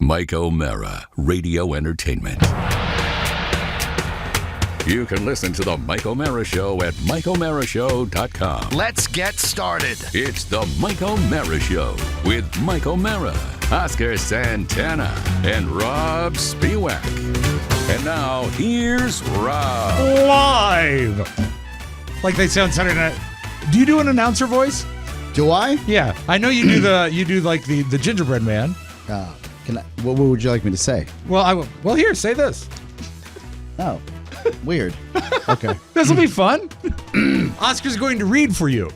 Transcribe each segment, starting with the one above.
Mike O'Mara, Radio Entertainment. You can listen to the Mike O'Mara Show at MikeO'MaraShow.com. Let's get started. It's the Mike O'Mara Show with Mike O'Mara, Oscar Santana, and Robb Spiewak. And now, here's Robb. Live! Like they say on Saturday Night. Do you do an announcer voice? Do I? Yeah. I know you do the gingerbread man. What would you like me to say? Well, here, say this. Oh, weird. Okay. This will be fun. Oscar's going to read for you.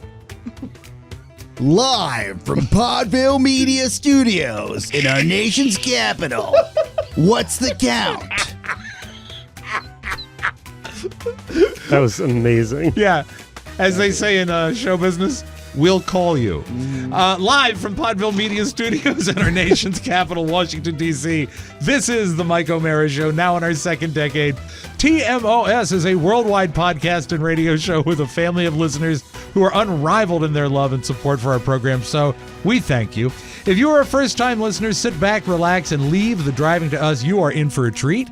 Live from Podville Media Studios in our nation's capital. What's the count? That was amazing. Yeah. As they say in show business, we'll call you. Live from Podville Media Studios in our nation's capital, Washington, D.C. This is the Mike O'Mara Show, now in our second decade. TMOS is a worldwide podcast and radio show with a family of listeners who are unrivaled in their love and support for our program, so we thank you. If you are a first-time listener, sit back, relax, and leave the driving to us. You are in for a treat.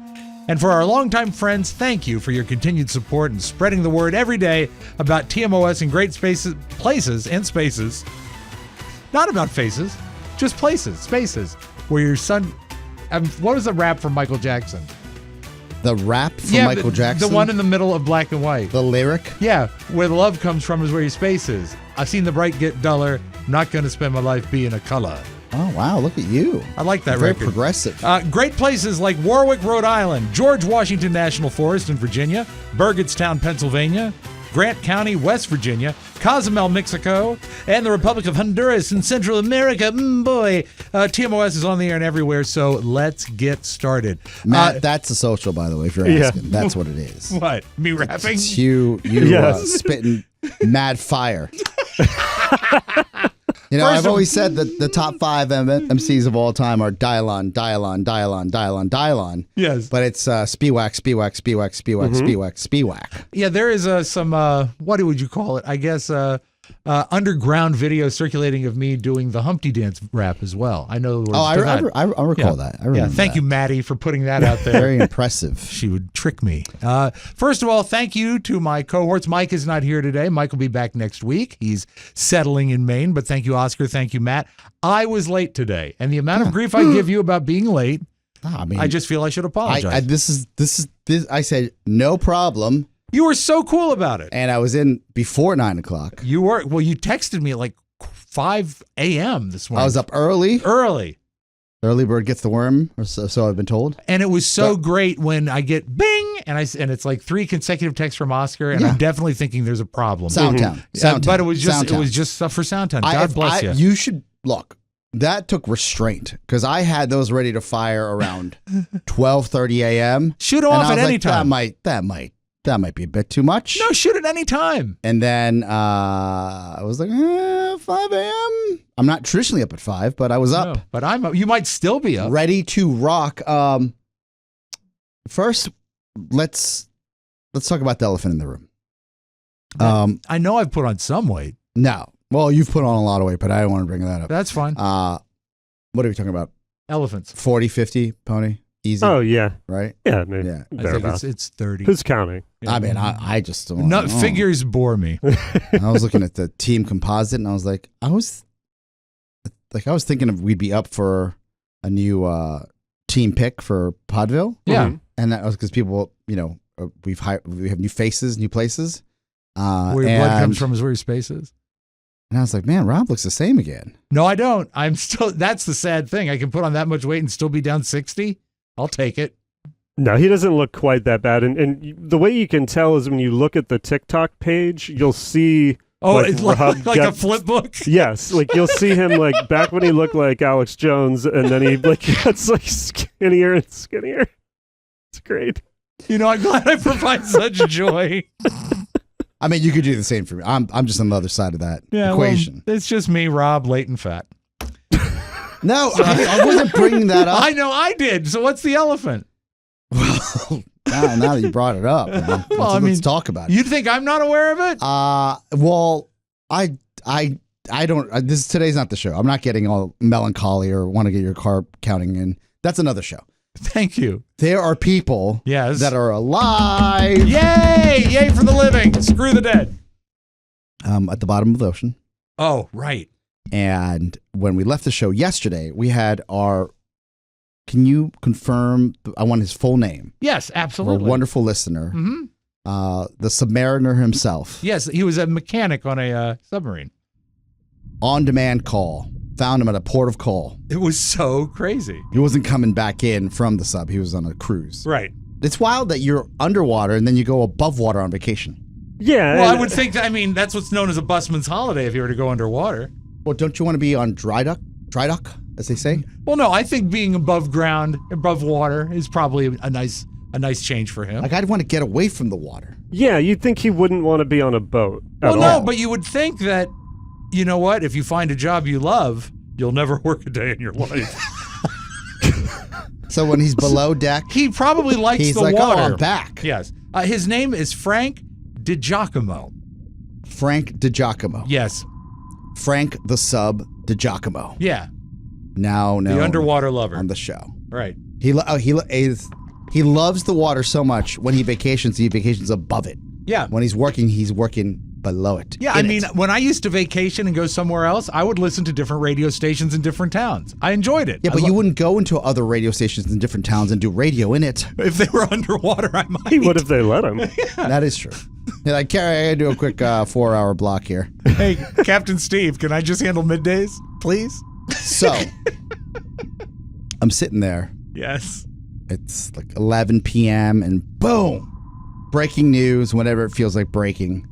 And for our longtime friends, thank you for your continued support and spreading the word every day about TMOS and great places and spaces. Not about faces, just places, spaces, where your son... what was the rap from Michael Jackson? The rap from Michael Jackson? The one in the middle of black and white. The lyric? Yeah, where the love comes from is where your space is. I've seen the bright get duller. I'm not going to spend my life being a color. Oh, wow, look at you. I like that Very record. Progressive. Great places like Warwick, Rhode Island, George Washington National Forest in Virginia, Burgettstown, Pennsylvania, Grant County, West Virginia, Cozumel, Mexico, and the Republic of Honduras in Central America. TMOS is on the air and everywhere, so let's get started. Matt, that's a social, by the way, if you're asking. Yeah. That's what it is. What? Me rapping? It's you yes. Spitting mad fire. You know, I've always said that the top 5 MCs of all time are Dialon. Yes. But it's Spiewak. Yeah, there is some, what would you call it? I guess underground video circulating of me doing the Humpty Dance rap as well. I know the words to that. I recall that. I remember thank you, Maddie, for putting that out there. Very impressive. She would trick me. First of all, thank you to my cohorts. Mike is not here today. Mike will be back next week. He's settling in Maine, but thank you, Oscar. Thank you, Matt. I was late today, and the amount of grief I give you about being late, I just feel I should apologize. This I said, no problem. You were so cool about it. And I was in before 9 o'clock. You were. Well, you texted me at like 5 a.m. this morning. I was up early. Early bird gets the worm, or so I've been told. And it was so great when I get bing, and it's like 3 consecutive texts from Oscar, and I'm definitely thinking there's a problem. Soundtown. But it was just stuff for Soundtown. God bless you. You should look. That took restraint because I had those ready to fire around 12:30 a.m. Shoot them off at any time. That might be a bit too much. No, shoot at any time. And then I was like, 5 a.m. I'm not traditionally up at 5, but I was up. No, but I'm up. You might still be up. Ready to rock. First, let's talk about the elephant in the room. I know I've put on some weight. No. Well, you've put on a lot of weight, but I don't want to bring that up. That's fine. What are we talking about? Elephants. 40, 50 pony? Easy. Oh, yeah. Right? Yeah, maybe. Yeah. I think it's 30. Who's counting? Yeah. I mean, I just don't know. Figures bore me. I was looking at the team composite, and I was like, I was thinking we'd be up for a new team pick for Podville. Yeah. Mm-hmm. And that was because people, we have new faces, new places. Where your blood comes from is where your space is. And I was like, man, Robb looks the same again. No, I don't. I'm still, that's the sad thing. I can put on that much weight and still be down 60. I'll take it. No, he doesn't look quite that bad. And the way you can tell is when you look at the TikTok page, you'll see... Oh, it's like a flip book? Yes. Like you'll see him like back when he looked like Alex Jones, and then he gets like skinnier and skinnier. It's great. I'm glad I provide such joy. I mean, you could do the same for me. I'm just on the other side of that equation. Well, it's just me, Robb, late and fat. No, I wasn't bringing that up. I know I did. So what's the elephant? Well, now that you brought it up, let's talk about it. You think I'm not aware of it? Well, I don't. Today's not the show. I'm not getting all melancholy or want to get your carb counting in. That's another show. Thank you. There are people Yes. that are alive Yay! Yay for the living. Screw the dead. at the bottom of the ocean. Oh, right. And when we left the show yesterday, we had our. Can you confirm? I want his full name. Yes, Our absolutely. wonderful listener, the submariner himself, Yes, he was a mechanic on a submarine. on-demand call. Found him at a port of call. It was so crazy. He wasn't coming back in from the sub. He was on a cruise. Right. It's wild that you're underwater and then you go above water on vacation. Yeah. Well, I and- would think, that's what's known as a busman's holiday if you were to go underwater. Well, don't you want to be on dry dock, as they say? Well, no, I think being above ground, above water is probably a nice change for him. Like, I'd want to get away from the water. Yeah, you'd think he wouldn't want to be on a boat at Well, all. no, but you would think that, you know what, if you find a job you love, you'll never work a day in your life. So when he's below deck, He probably likes he's the like, water. oh, I'm back. Yes. His name is Frank DiGiacomo. Frank DiGiacomo. Yes. Frank the Sub DiGiacomo. Yeah. Now known The underwater lover. on the show. Right. He loves the water so much. When he vacations above it. Yeah. When he's working below it. Yeah, I in mean, it. when I used to vacation and go somewhere else, I would listen to different radio stations in different towns. I enjoyed it. Yeah, but you wouldn't go into other radio stations in different towns and do radio in it. If they were underwater, I might. He would if they let him. That is true. Yeah, like, Carrie, I gotta do a quick 4-hour block here. Hey, Captain Steve, can I just handle middays, please? So, I'm sitting there. Yes. It's like 11 p.m. and boom, breaking news. Whenever it feels like breaking,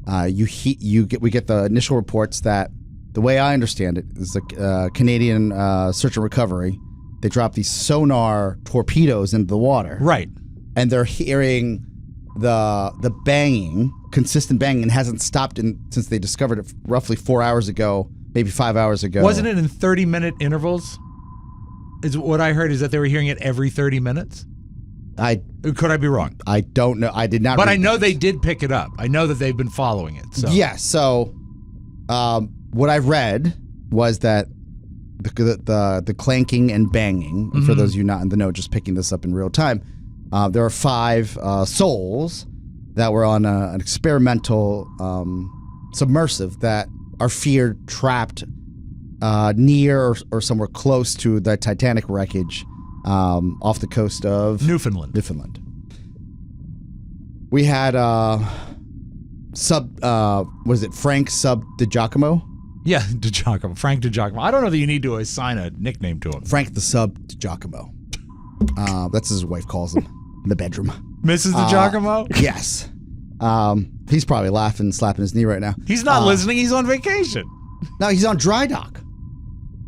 we get the initial reports that the way I understand it is the Canadian search and recovery. They drop these sonar torpedoes into the water, Right. and they're hearing the banging, consistent banging, and hasn't stopped since they discovered it roughly 4 hours ago, maybe 5 hours ago. Wasn't it in 30-minute intervals? Is what I heard is that they were hearing it every 30 minutes. Could I be wrong? I don't know. I did not. But read I know this. they did pick it up. I know that they've been following it. So. Yeah. So, what I read was that the clanking and banging. And for those of you not in the know, just picking this up in real time, there are 5 souls that were on an experimental submersive that are feared trapped near or somewhere close to the Titanic wreckage off the coast of Newfoundland. We had was it Frank Sub DiGiacomo? Yeah, DiGiacomo. Frank DiGiacomo. I don't know that you need to assign a nickname to him. Frank the Sub DiGiacomo. That's his wife calls him in the bedroom. Mrs. DiGiacomo? Yes. He's probably laughing, slapping his knee right now. He's not listening. He's on vacation. No, he's on dry dock.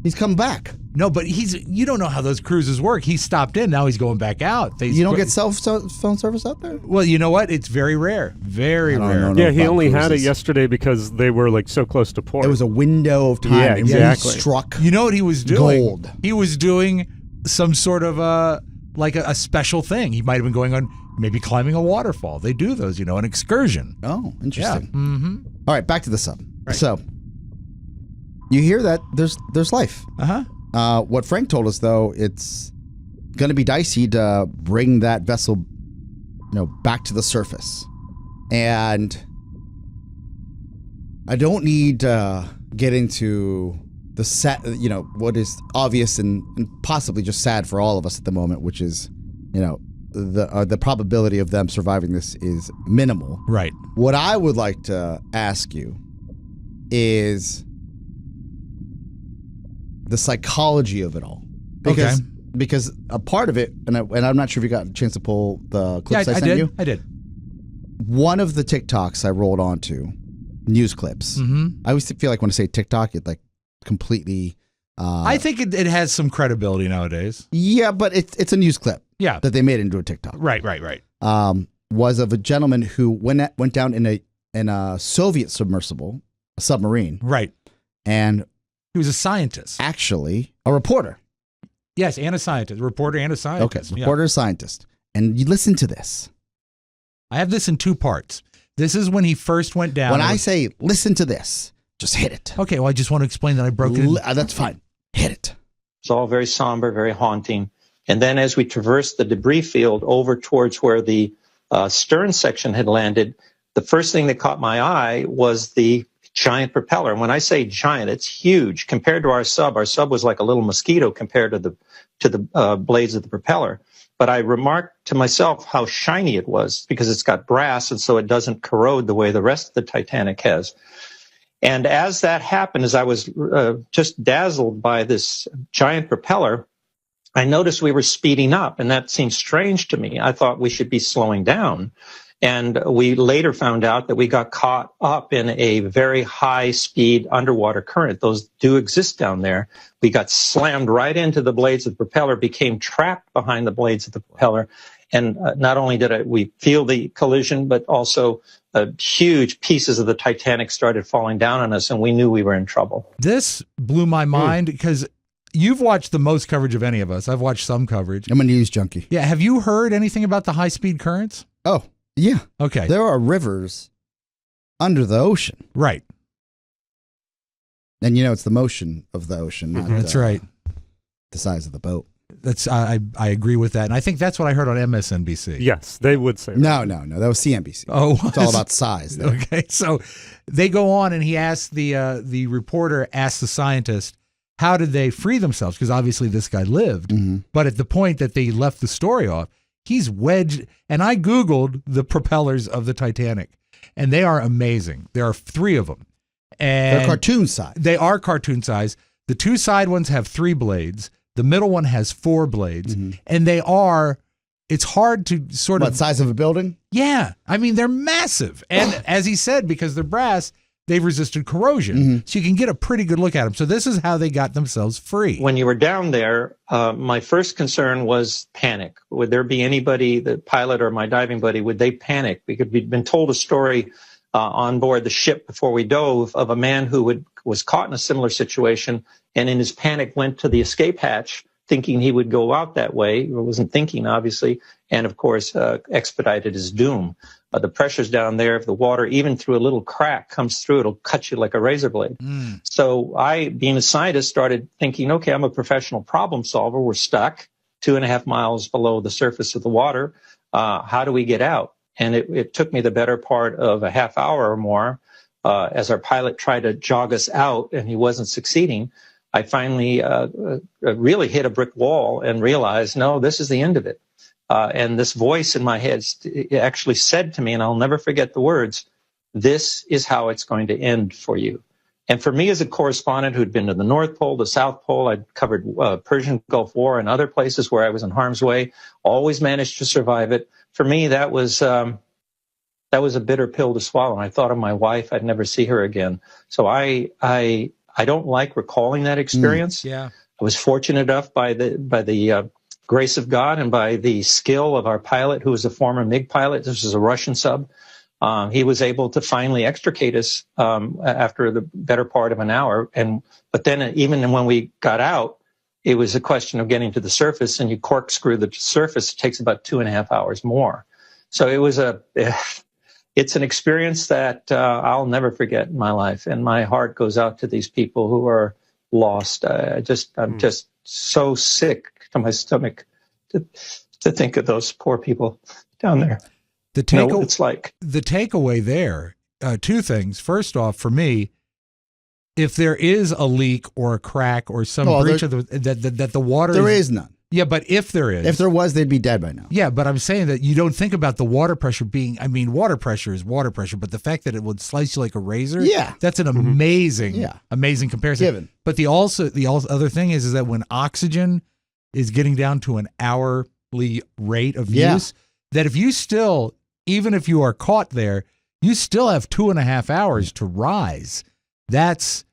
He's coming back. No, but you don't know how those cruises work. He stopped in. Now he's going back out. You don't get phone service out there? Well, you know what? It's very rare. Very I don't rare. know. Yeah, he about only had it cruises. yesterday because they were like so close to port. It was a window of time. Yeah, in which exactly. He struck. You know what he was doing? Gold. He was doing some sort of like a special thing. He might have been going on maybe climbing a waterfall. They do those, an excursion. Oh, interesting. Yeah. Mm-hmm. All right, back to the sub. Right. So, you hear that there's life. Uh-huh. What Frank told us, though, it's going to be dicey to bring that vessel, back to the surface. And I don't need to get into the what is obvious and possibly just sad for all of us at the moment, which is, the probability of them surviving this is minimal. Right. What I would like to ask you is the psychology of it all. Because a part of it, and I'm not sure if you got a chance to pull the clips I sent you. I did. One of the TikToks I rolled onto, news clips. Mm-hmm. I always feel like when I say TikTok, it like completely. I think it has some credibility nowadays. Yeah, but it's a news clip. Yeah. That they made into a TikTok. Right. Was of a gentleman who went down in a Soviet submersible, a submarine. Right. And he was a scientist. actually a reporter. Yes, and a scientist. A reporter and a scientist. Okay, reporter, scientist. And you listen to this. I have this in 2 parts. This is when he first went down. When I say listen to this, just hit it. Okay, well, I just want to explain that I broke it in. That's fine. Hit it. It's all very somber, very haunting. And then as we traversed the debris field over towards where the stern section had landed, the first thing that caught my eye was the giant propeller. And when I say giant, it's huge compared to our sub. Our sub was like a little mosquito compared to the blades of the propeller. But I remarked to myself how shiny it was because it's got brass, and so it doesn't corrode the way the rest of the Titanic has. And as that happened, as I was just dazzled by this giant propeller, I noticed we were speeding up, and that seemed strange to me. I thought we should be slowing down. And we later found out that we got caught up in a very high-speed underwater current. Those do exist down there. We got slammed right into the blades of the propeller, became trapped behind the blades of the propeller. And not only did we feel the collision, but also huge pieces of the Titanic started falling down on us, and we knew we were in trouble. This blew my mind because you've watched the most coverage of any of us. I've watched some coverage. I'm a news junkie. Yeah. Have you heard anything about the high-speed currents? Oh, yeah. Okay. There are rivers under the ocean. Right. And it's the motion of the ocean, not That's right. the size of the boat. That's I agree with that. And I think that's what I heard on MSNBC. Yes, they would say that. No. That was CNBC. Oh, It's all about size there. Okay. So they go on and he asked the reporter asked the scientist, how did they free themselves? Because obviously this guy lived. Mm-hmm. But at the point that they left the story off, he's wedged. And I Googled the propellers of the Titanic, and they are amazing. There are 3 of them. And They're cartoon size. They are cartoon size. The 2 side ones have 3 blades. The middle one has 4 blades. Mm-hmm. And it's hard to sort of. What, size of a building? Yeah. I mean, they're massive. And as he said, because they're brass, they've resisted corrosion. Mm-hmm. So you can get a pretty good look at them. So this is how they got themselves free. When you were down there, my first concern was panic. Would there be anybody, the pilot or my diving buddy, would they panic? Because we'd been told a story on board the ship before we dove of a man who was caught in a similar situation and in his panic went to the escape hatch thinking he would go out that way. He wasn't thinking, obviously, and of course expedited his doom. The pressures down there, if the water, even through a little crack, comes through, it'll cut you like a razor blade. So I, being a scientist, started thinking, okay, I'm a professional problem solver. We're stuck 2.5 miles below the surface of the water. How do we get out? And it took me the better part of a half hour or more as our pilot tried to jog us out, and he wasn't succeeding. I finally really hit a brick wall and realized, no, this is the end of it. And this voice in my head actually said to me, and I'll never forget the words, this is how it's going to end for you. And for me as a correspondent who'd been to the North Pole, the South Pole, I'd covered Persian Gulf War and other places where I was in harm's way, always managed to survive it. For me, that was a bitter pill to swallow. And I thought of my wife. I'd never see her again. So I don't like recalling that experience. Yeah. I was fortunate enough by the grace of God and by the skill of our pilot, who was a former MiG pilot. This was a Russian sub. He was able to finally extricate us after the better part of an hour. But then even when we got out, it was a question of getting to the surface, and you corkscrew the surface. It takes about 2.5 hours more. So it's an experience that I'll never forget in my life. And my heart goes out to these people who are lost. I'm just so sick to my stomach to think of those poor people down there. Know what it's like. The takeaway there, 2 things. First off, for me, if there is a leak or a crack or some breach of that the water there is none. Yeah, but if there is. If there was, they'd be dead by now. Yeah, but I'm saying that you don't think about the water pressure being, water pressure is water pressure, but the fact that it would slice you like a razor, that's an amazing comparison. Given. But the other thing is that when oxygen is getting down to an hourly rate of use, that if you still, even if you are caught there, you still have 2.5 hours to rise. That's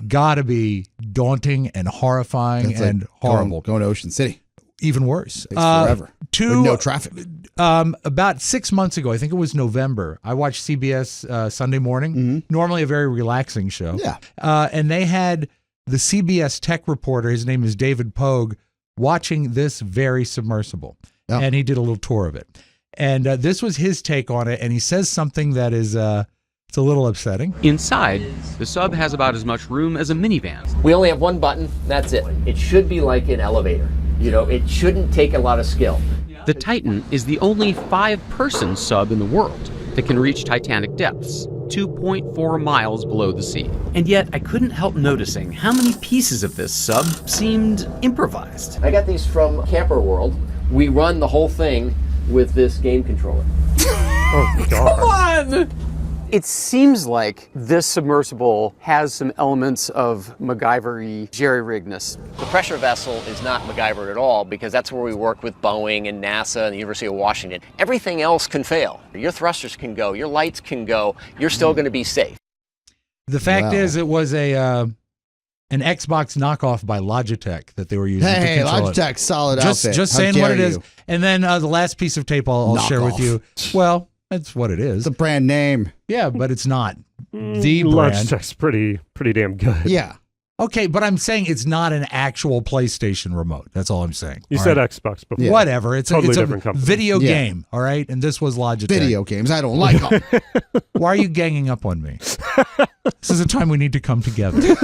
got to be daunting and horrifying and horrible. Going to Ocean City. Even worse. Takes forever. With no traffic. About 6 months ago, I think it was November, I watched CBS Sunday Morning. Mm-hmm. Normally a very relaxing show. Yeah. And they had the CBS tech reporter, his name is David Pogue, watching this very submersible. Oh. And he did a little tour of it. And this was his take on it. And he says something that is It's a little upsetting. Inside, the sub has about as much room as a minivan. We only have one button, that's it. It should be like an elevator. You know, it shouldn't take a lot of skill. The Titan is the only 5-person sub in the world that can reach Titanic depths, 2.4 miles below the sea. And yet, I couldn't help noticing how many pieces of this sub seemed improvised. I got these from Camper World. We run the whole thing with this game controller. Oh, God. Come on! It seems like this submersible has some elements of MacGyver-y jerry-riggedness. The pressure vessel is not MacGyver at all because that's where we work with Boeing and NASA and the University of Washington. Everything else can fail. Your thrusters can go, your lights can go, you're still going to be safe. The fact is, it was an Xbox knockoff by Logitech that they were using. Hey, to control Logitech, solid outfit. Just How saying what dare it is. you. And then the last piece of tape I'll share with you. Well, that's what it is. It's a brand name. Yeah, but it's not the brand. Logitech's pretty damn good. Yeah. Okay, but I'm saying it's not an actual PlayStation remote. That's all I'm saying. You All said right? Xbox before. Yeah. Whatever. It's Totally it's a different company. video Yeah. game, all right? And this was Logitech. Video games. I don't like them. Why are you ganging up on me? This is a time we need to come together.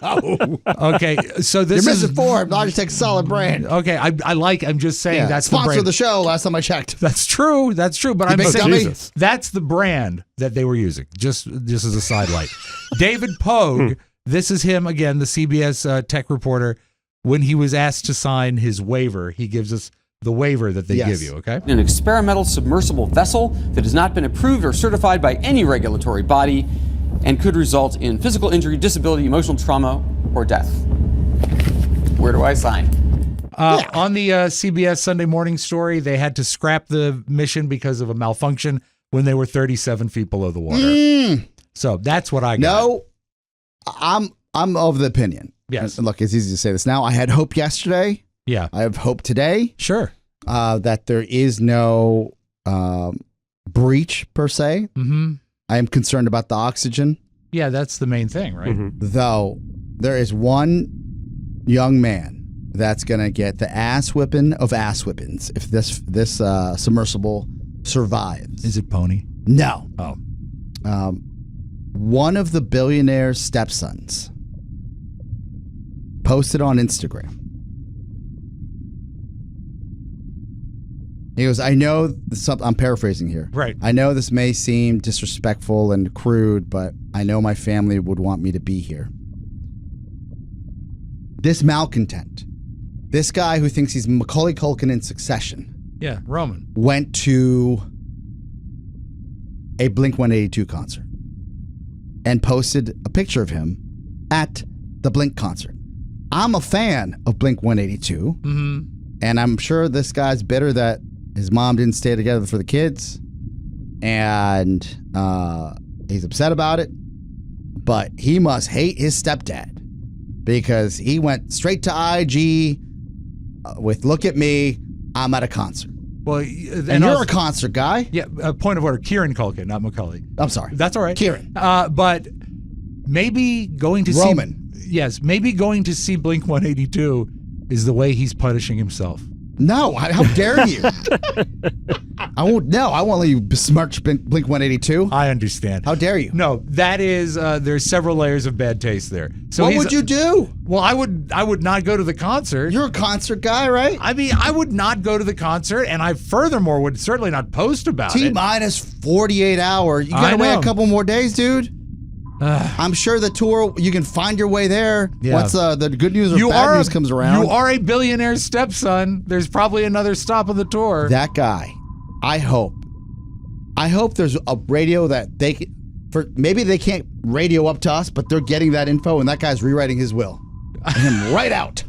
Okay, so this You're is misinformed. Logitech's solid brand. okay. I'm just saying that's the Sponsor brand. the show last time I checked. That's true. That's true. But I'm big saying dummy. that's the brand that they were using. Just as a sidelight. David Pogue. This is him again, the CBS tech reporter. When he was asked to sign his waiver, he gives us the waiver that they Yes. give you. Okay. An experimental submersible vessel that has not been approved or certified by any regulatory body and could result in physical injury, disability, emotional trauma, or death. Where do I sign? On the CBS Sunday Morning Story, they had to scrap the mission because of a malfunction when they were 37 feet below the water. So that's what I got. No, I'm of the opinion. Yes. And look, it's easy to say this now. I had hope yesterday. Yeah. I have hope today Sure. that there is no breach per se. Mm-hmm. I am concerned about the oxygen, Yeah, that's the main thing, right? though. There is one young man that's gonna get the ass whipping of ass whippings if this submersible survives. Is it Pony? No. Oh. One of the billionaire's stepsons posted on Instagram. He goes, I know I'm paraphrasing here. Right. I know this may seem disrespectful and crude, but I know my family would want me to be here. This malcontent, this guy who thinks he's Macaulay Culkin in Succession, Yeah, Roman. went to a Blink-182 concert and posted a picture of him at the Blink concert. I'm a fan of Blink-182, and I'm sure this guy's bitter that his mom didn't stay together for the kids, and he's upset about it, but he must hate his stepdad because he went straight to IG with, look at me, I'm at a concert. Well, And you're a concert guy. Yeah, point of order. Kieran Culkin, not Macaulay. I'm sorry. That's all right. Kieran. But maybe going to Roman. Yes, maybe going to see Blink-182 is the way he's punishing himself. No, how dare you? I won't let you besmirch Blink-182. I understand. How dare you? No, that is there's several layers of bad taste there. So What would you do? Well, I would not go to the concert. You're a concert guy, right? I mean, I would not go to the concert, and I furthermore would certainly not post about it. T-minus 48 hours. You gotta I wait know. a couple more days, dude. I'm sure the tour, you can find your way there. Yeah. Once the good news or bad news comes around. You are a billionaire's stepson. There's probably another stop on the tour. That guy, I hope there's a radio that maybe they can't radio up to us, but they're getting that info, and that guy's rewriting his will. And him right out.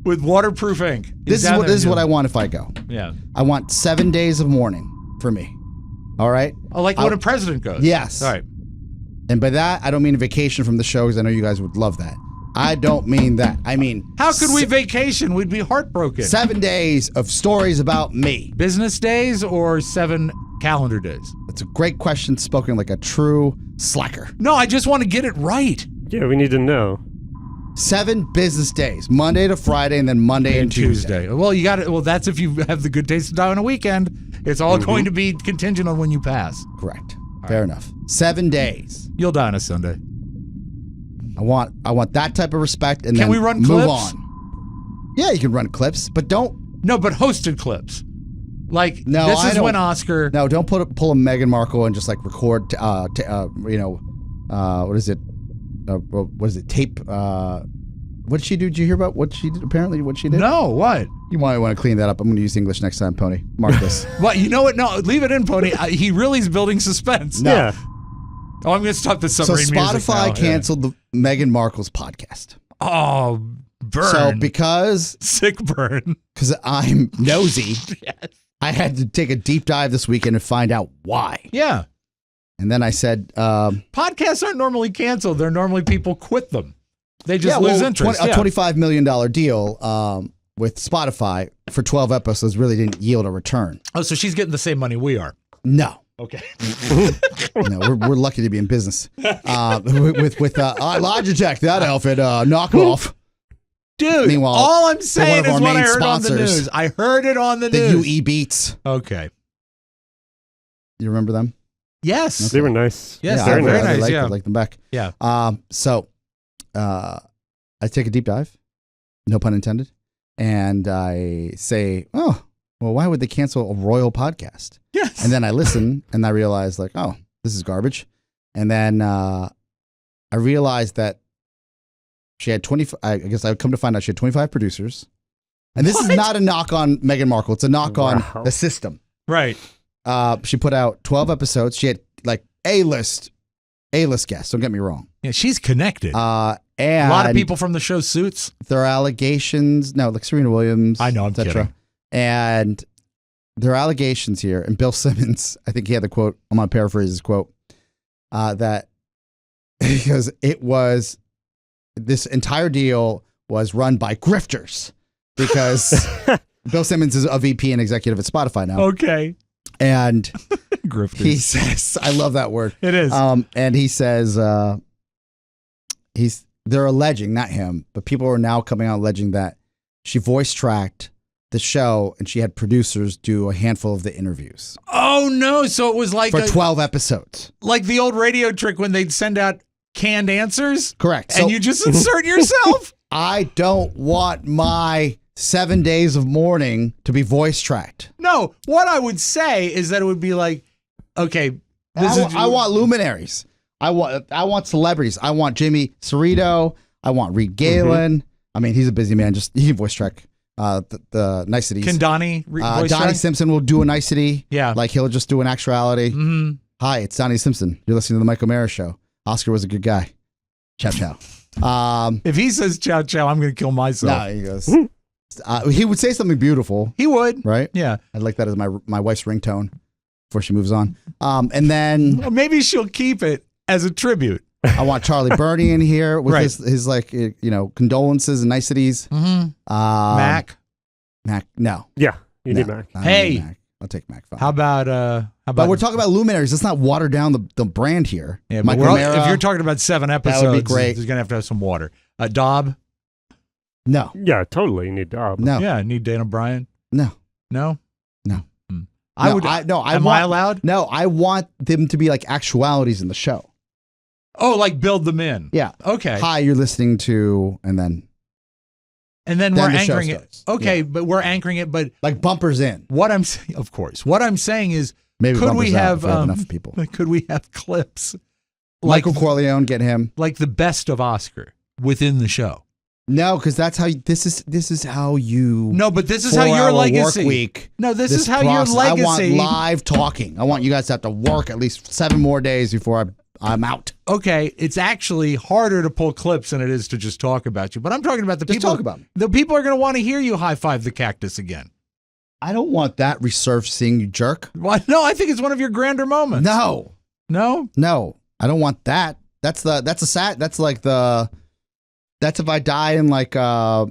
With waterproof ink. This is what I want if I go. Yeah. I want 7 days of mourning for me. All right? Oh, like when a president goes. Yes. All right. And by that, I don't mean a vacation from the show, because I know you guys would love that. I don't mean that. I mean... How could we vacation? We'd be heartbroken. 7 days of stories about me. Business days or 7 calendar days? That's a great question, spoken like a true slacker. No, I just want to get it right. Yeah, we need to know. 7 business days, Monday to Friday, and then Monday and Tuesday. Well, you got it. Well, that's if you have the good taste to die on a weekend. It's all going to be contingent on when you pass. Correct. All Fair enough. 7 days. You'll die on a Sunday. I want that type of respect, and Can then we run move clips? on. Yeah, you can run clips, but don't. No, but hosted clips. Like, No, this I is don't- when Oscar... No, don't pull a Meghan Markle and just like record. What is it? What is it? Tape. What did she do? Did you hear about what she did? Apparently, what she did. No, what? You might want to clean that up. I'm going to use English next time, Pony. Mark this. What? You know what? No, leave it in, Pony. He really is building suspense. No. Yeah. Oh, I'm going to stop the So submarine music Spotify now. canceled the Meghan Markle's podcast. Yeah. Oh, burn. So because Sick burn. I'm nosy, Yes. I had to take a deep dive this weekend and find out why. Yeah. And then I said, Podcasts aren't normally canceled. They're normally people quit them. They just lose interest. A Yeah. $25 million deal with Spotify for 12 episodes really didn't yield a return. Oh, so she's getting the same money we are. No. Okay. No, we're lucky to be in business. With Logitech, that outfit, knockoff. Dude, Meanwhile, all I'm saying one of is our what I main heard on the sponsors, news. I heard it on the The news. UE Beats. Okay. You remember them? Yes. They were nice. Yes, Yeah, they're I very really nice. liked Yeah. it, liked them back. Yeah. So I take a deep dive, no pun intended, and I say, oh, well, why would they cancel a royal podcast? Yes. And then I listen and I realize, like, oh, this is garbage. And then I realized that she had 20. I guess I've come to find out she had 25 producers. And this is What? not a knock on Meghan Markle. It's a knock on Wow. the system. Right. She put out 12 episodes. She had like A-list guests. Don't get me wrong. Yeah, she's connected. And a lot of people from the show Suits. There are allegations. No, like Serena Williams. I know, I'm et cetera. kidding. And there are allegations here. And Bill Simmons, I think he had the quote. I'm going to paraphrase his quote. That because this entire deal was run by grifters because Bill Simmons is a VP and executive at Spotify now. Okay. And Grifters. he says, I love that word. It is. And he says, they're alleging, not him, but people are now coming out alleging that she voice tracked the show and she had producers do a handful of the interviews Oh no! So it was like for 12 episodes. like the old radio trick when they'd send out canned answers, Correct. and you just insert yourself. I don't want my 7 days of mourning to be voice tracked. No, what I would say is that it would be like, okay, I want luminaries. I want celebrities. I want Jimmy Cerrito. I want Reed Galen. I mean, he's a busy man. Just he can voice track the niceties. Can Donnie voice Donnie track? Simpson will do a nicety. Yeah. Like he'll just do an actuality. Mm-hmm. Hi, it's Donnie Simpson. You're listening to the Mike O'Mara Show. Oscar was a good guy. Ciao, ciao. If he says "ciao ciao," I'm going to kill myself. No, he goes. He would say something beautiful, He would, right? yeah. I'd like that as my wife's ringtone before she moves on. And then Or maybe she'll keep it as a tribute. I want Charlie Burney in here with Right. his like condolences and niceties. Mm-hmm. Mac. No. Yeah, you No, need Mac. I don't Hey. need Mac. I'll take Mac. Fine. How about But we're talking about luminaries. Let's not water down the brand here. Yeah, Mike but O'Mara, if you're talking about 7 episodes, would be great. There's going to have some water. Dobb. no, Yeah, totally. You need Robb. no, Yeah, need Dana Bryan. no, No. no. I No, would. I am I want- allowed? No, I want them to be like actualities in the show. Oh, like build them in. Yeah. Okay. Hi, you're listening to, and then And then Then we're the show anchoring it. starts. Okay, Yeah. but we're anchoring it. But like bumpers in. what I'm saying, of course, what I'm saying is, Maybe could bumpers we out have if we enough people? Could we have clips like Michael Corleone, get him. like the best of Oscar within the show? No, because that's how this is how you. No, but this is how your 4-hour legacy. work week. No, this is how process. your legacy. I want live talking. I want you guys to have to work at least 7 more days before I'm out. Okay, it's actually harder to pull clips than it is to just talk about you. But I'm talking about the Just people. talk about me. The people are going to want to hear you high five the cactus again. I don't want that resurfacing, you jerk. Why? No, I think it's one of your grander moments. No, No. I don't want that. That's if I die in like a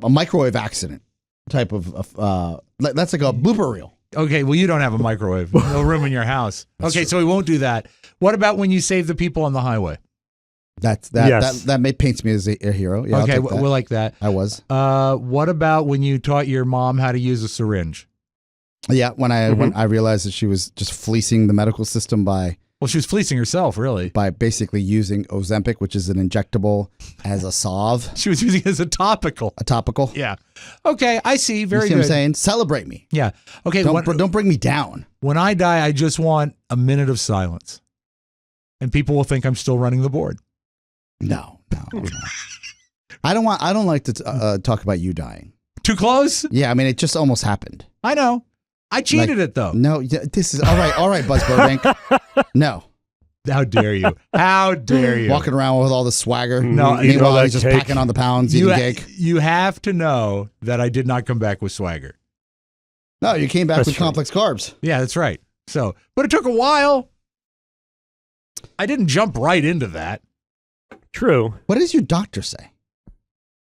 microwave accident type of that's like a blooper reel. Okay, well, you don't have a microwave. No room in your house. Okay, so we won't do that. What about when you save the people on the highway? That Yes. paints me as a hero. Yeah, I'll Okay, take that. we'll like that. I was. What about when you taught your mom how to use a syringe? Yeah, when I realized that she was just fleecing the medical system by Well, she was fleecing herself, really. by basically using Ozempic, which is an injectable, as a salve, She was using it as a topical. a topical. Yeah. Okay, I see. You Very see good. what I'm saying? Celebrate me. Yeah. Okay. Don't bring me down. When I die, I just want a minute of silence, and people will think I'm still running the board. No. I don't like to talk about you dying. Too close? Yeah, I mean, it just almost happened. I know. I cheated it though. No, this is all right, Buzz Burbank. No. How dare you? How dare you? Walking around with all the swagger. No, eating all meanwhile, that he's just cake. packing on the pounds, eating cake. You have to know that I did not come back with swagger. No, you came back That's with true. complex carbs. Yeah, that's right. So, but it took a while. I didn't jump right into that. True. What does your doctor say?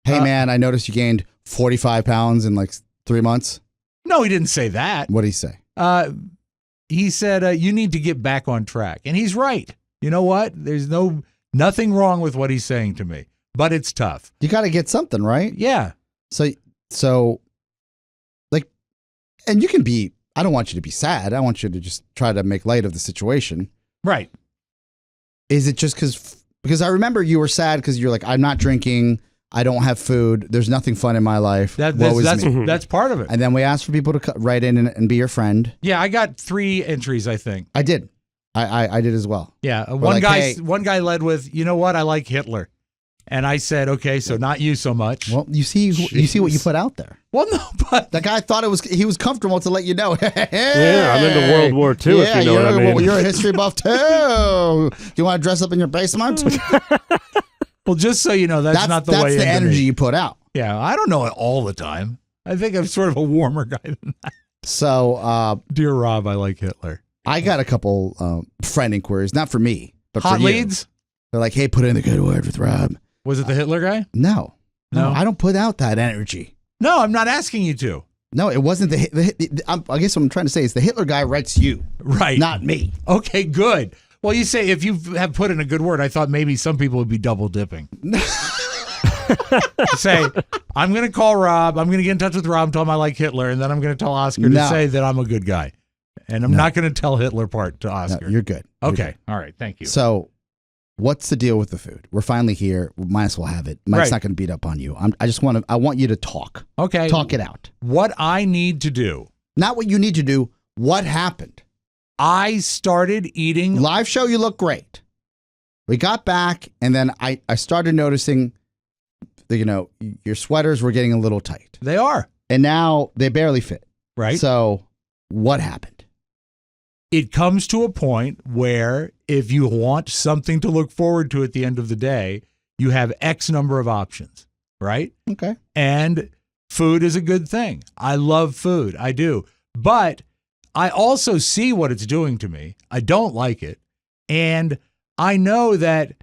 Hey, man, I noticed you gained 45 pounds in like 3 months. No, he didn't say that. What did he say? He said, you need to get back on track. And he's right. You know what? There's nothing wrong with what he's saying to me, but it's tough. You got to get something, right? Yeah. So, like, and you can be, I don't want you to be sad. I want you to just try to make light of the situation. Right. Is it just because I remember you were sad because you're like, I'm not drinking. I don't have food. There's nothing fun in my life. Woe is me. That's part of it. And then we asked for people to write in and be your friend. Yeah, I got 3 entries, I think. I did. I did as well. Yeah. like, hey- One guy led with, you know what? I like Hitler. And I said, okay, so not you so much. Well, you see what you put out there. Well, no, but That guy thought he was comfortable to let you know. Yeah, I'm into World War II, if you know what I mean. You're a history buff too. Do you want to dress up in your basement? well, just so you know, that's not the way. That's the into energy me. you put out. Yeah, I don't know it all the time. I think I'm sort of a warmer guy than that. So, Dear Rob, I like Hitler. I got a couple friend inquiries, not for me, but Hot for you. leads? They're like, hey, put in the good word with Rob. Was it the Hitler guy? No, No? I don't put out that energy. No, I'm not asking you to. No, it wasn't I guess what I'm trying to say is the Hitler guy writes you, Right. not me. Okay, good. Well, you say if you have put in a good word, I thought maybe some people would be double dipping. Say, I'm going to call Rob. I'm going to get in touch with Rob and tell him I like Hitler, and then I'm going to tell Oscar to No. say that I'm a good guy. And I'm not going to tell Hitler part to No, Oscar. you're good. You're Okay. good. All right. Thank you. So, what's the deal with the food? We're finally here. We might as well have it. Mike's Right. not going to beat up on you. I want you to talk. Okay. Talk it out. What I need to do, Not what you need to do. What happened? I started eating. Live show, you look great. We got back, and then I started noticing that, your sweaters were getting a little tight. They are. And now they barely fit. Right. So, what happened? It comes to a point where if you want something to look forward to at the end of the day, you have X number of options, right? Okay. And food is a good thing. I love food. I do. But I also see what it's doing to me. I don't like it. And I know that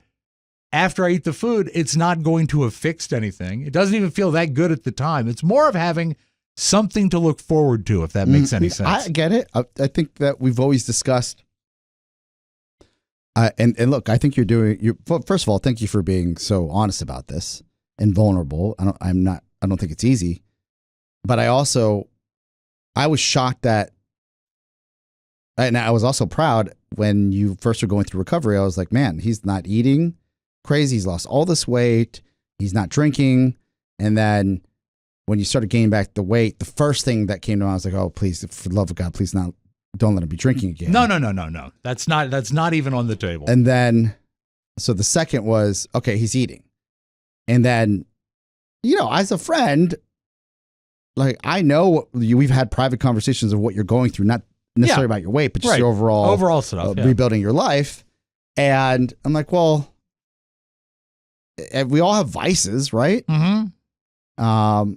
after I eat the food, it's not going to have fixed anything. It doesn't even feel that good at the time. It's more of having something to look forward to, if that makes any sense. I get it. I think that we've always discussed. And look, I think first of all, thank you for being so honest about this and vulnerable. I don't think it's easy, but I was shocked that, and I was also proud when you first were going through recovery. I was like, man, he's not eating crazy. He's lost all this weight. He's not drinking. And then when you started gaining back the weight, the first thing that came to mind, I was like, oh, please, for the love of God, please don't let him be drinking again. No. That's not even on the table. And then, so the second was, okay, he's eating. And then, as a friend, like, I know we've had private conversations of what you're going through, not necessarily about your weight, but just Right. your overall stuff. rebuilding your life. And I'm like, well, we all have vices, right? Mm-hmm.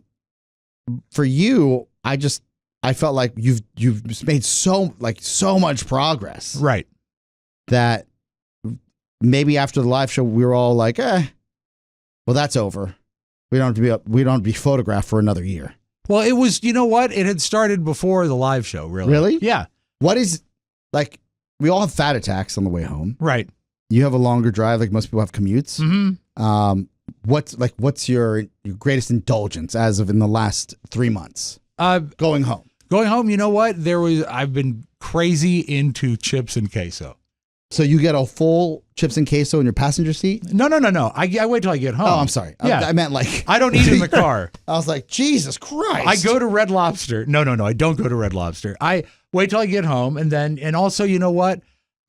For you, I felt like you've made so much progress, Right. that maybe after the live show we were all like, well, that's over. We don't have to be photographed for another year. Well, it was, you know what? It had started before the live show, really. Really? Yeah. What is, like, we all have fat attacks on the way home. Right. You have a longer drive, like most people have commutes. Mm-hmm. What's your greatest indulgence as of in the last 3 months? Going home. Going home, you know what? I've been crazy into chips and queso. So you get a full chips and queso in your passenger seat? No. I wait till I get home. Oh, I'm sorry. Yeah. I meant like I don't eat in the car. I was like, Jesus Christ. I go to Red Lobster. No, I don't go to Red Lobster. I wait till I get home, and also, you know what?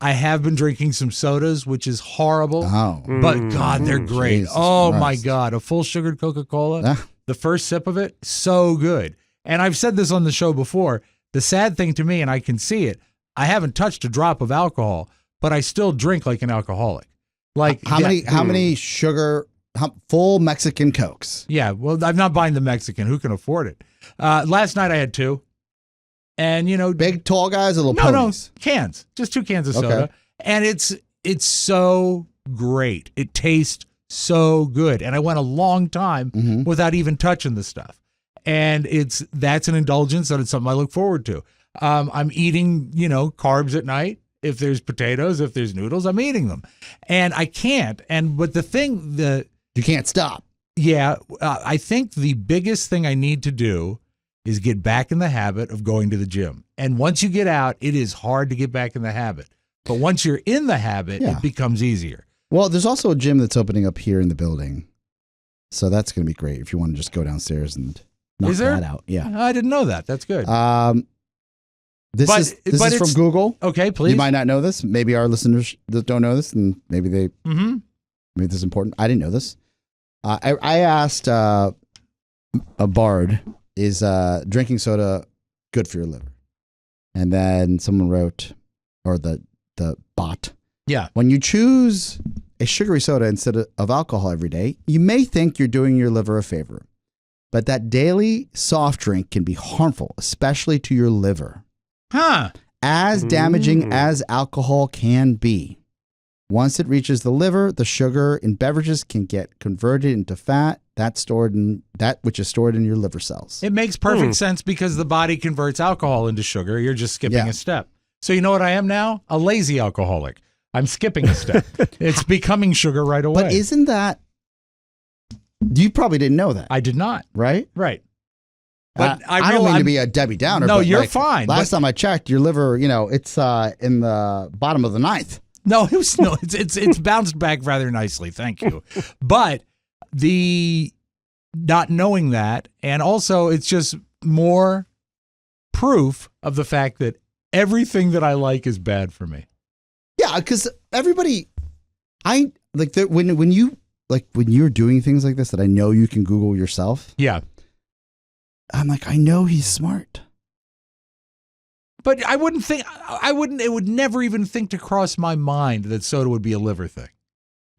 I have been drinking some sodas, which is horrible. Oh. But God, they're great. Jesus Oh my Christ. God, a full sugared Coca-Cola. Ah. The first sip of it, so good. And I've said this on the show before. The sad thing to me, and I can see it, I haven't touched a drop of alcohol, but I still drink like an alcoholic. Like How many sugar, full Mexican Cokes? Yeah, well, I'm not buying the Mexican. Who can afford it? Last night I had 2. And, Big, tall guys or little no, ponies? cans. Just 2 cans of Okay. soda. And it's so great. It tastes so good. And I went a long time without even touching the stuff. And that's an indulgence, and it's something I look forward to. I'm eating, carbs at night. If there's potatoes, if there's noodles, I'm eating them. And I can't. But You can't stop. Yeah, I think the biggest thing I need to do is get back in the habit of going to the gym. And once you get out, it is hard to get back in the habit. But once you're in the habit, Yeah. it becomes easier. Well, there's also a gym that's opening up here in the building. So that's going to be great if you want to just go downstairs and knock Is there? that out. Yeah. I didn't know that. That's good. This But is it's- from Google. Okay, please. You might not know this. Maybe our listeners that don't know this, and maybe Mm-hmm. maybe this is important. I didn't know this. I asked a Bard, is drinking soda good for your liver? And then someone wrote, or the bot, Yeah. when you choose a sugary soda instead of alcohol every day, you may think you're doing your liver a favor. But that daily soft drink can be harmful, especially to your liver. Huh. As damaging as alcohol can be. Once it reaches the liver, the sugar in beverages can get converted into fat which is stored in your liver cells. It makes perfect sense because the body converts alcohol into sugar. You're just skipping a step. So you know what I am now? A lazy alcoholic. I'm skipping a step. It's becoming sugar right away. But isn't that... You probably didn't know that. I did not. Right? Right. But I don't mean to be a Debbie Downer. No, but you're fine. Last time I checked, your liver, it's in the bottom of the 9th. No, it's bounced back rather nicely. Thank you. But the not knowing that, and also it's just more proof of the fact that everything that I like is bad for me. Yeah, because everybody, when you're doing things like this that I know you can Google yourself. Yeah. I'm like, I know he's smart. But it would never even think to cross my mind that soda would be a liver thing.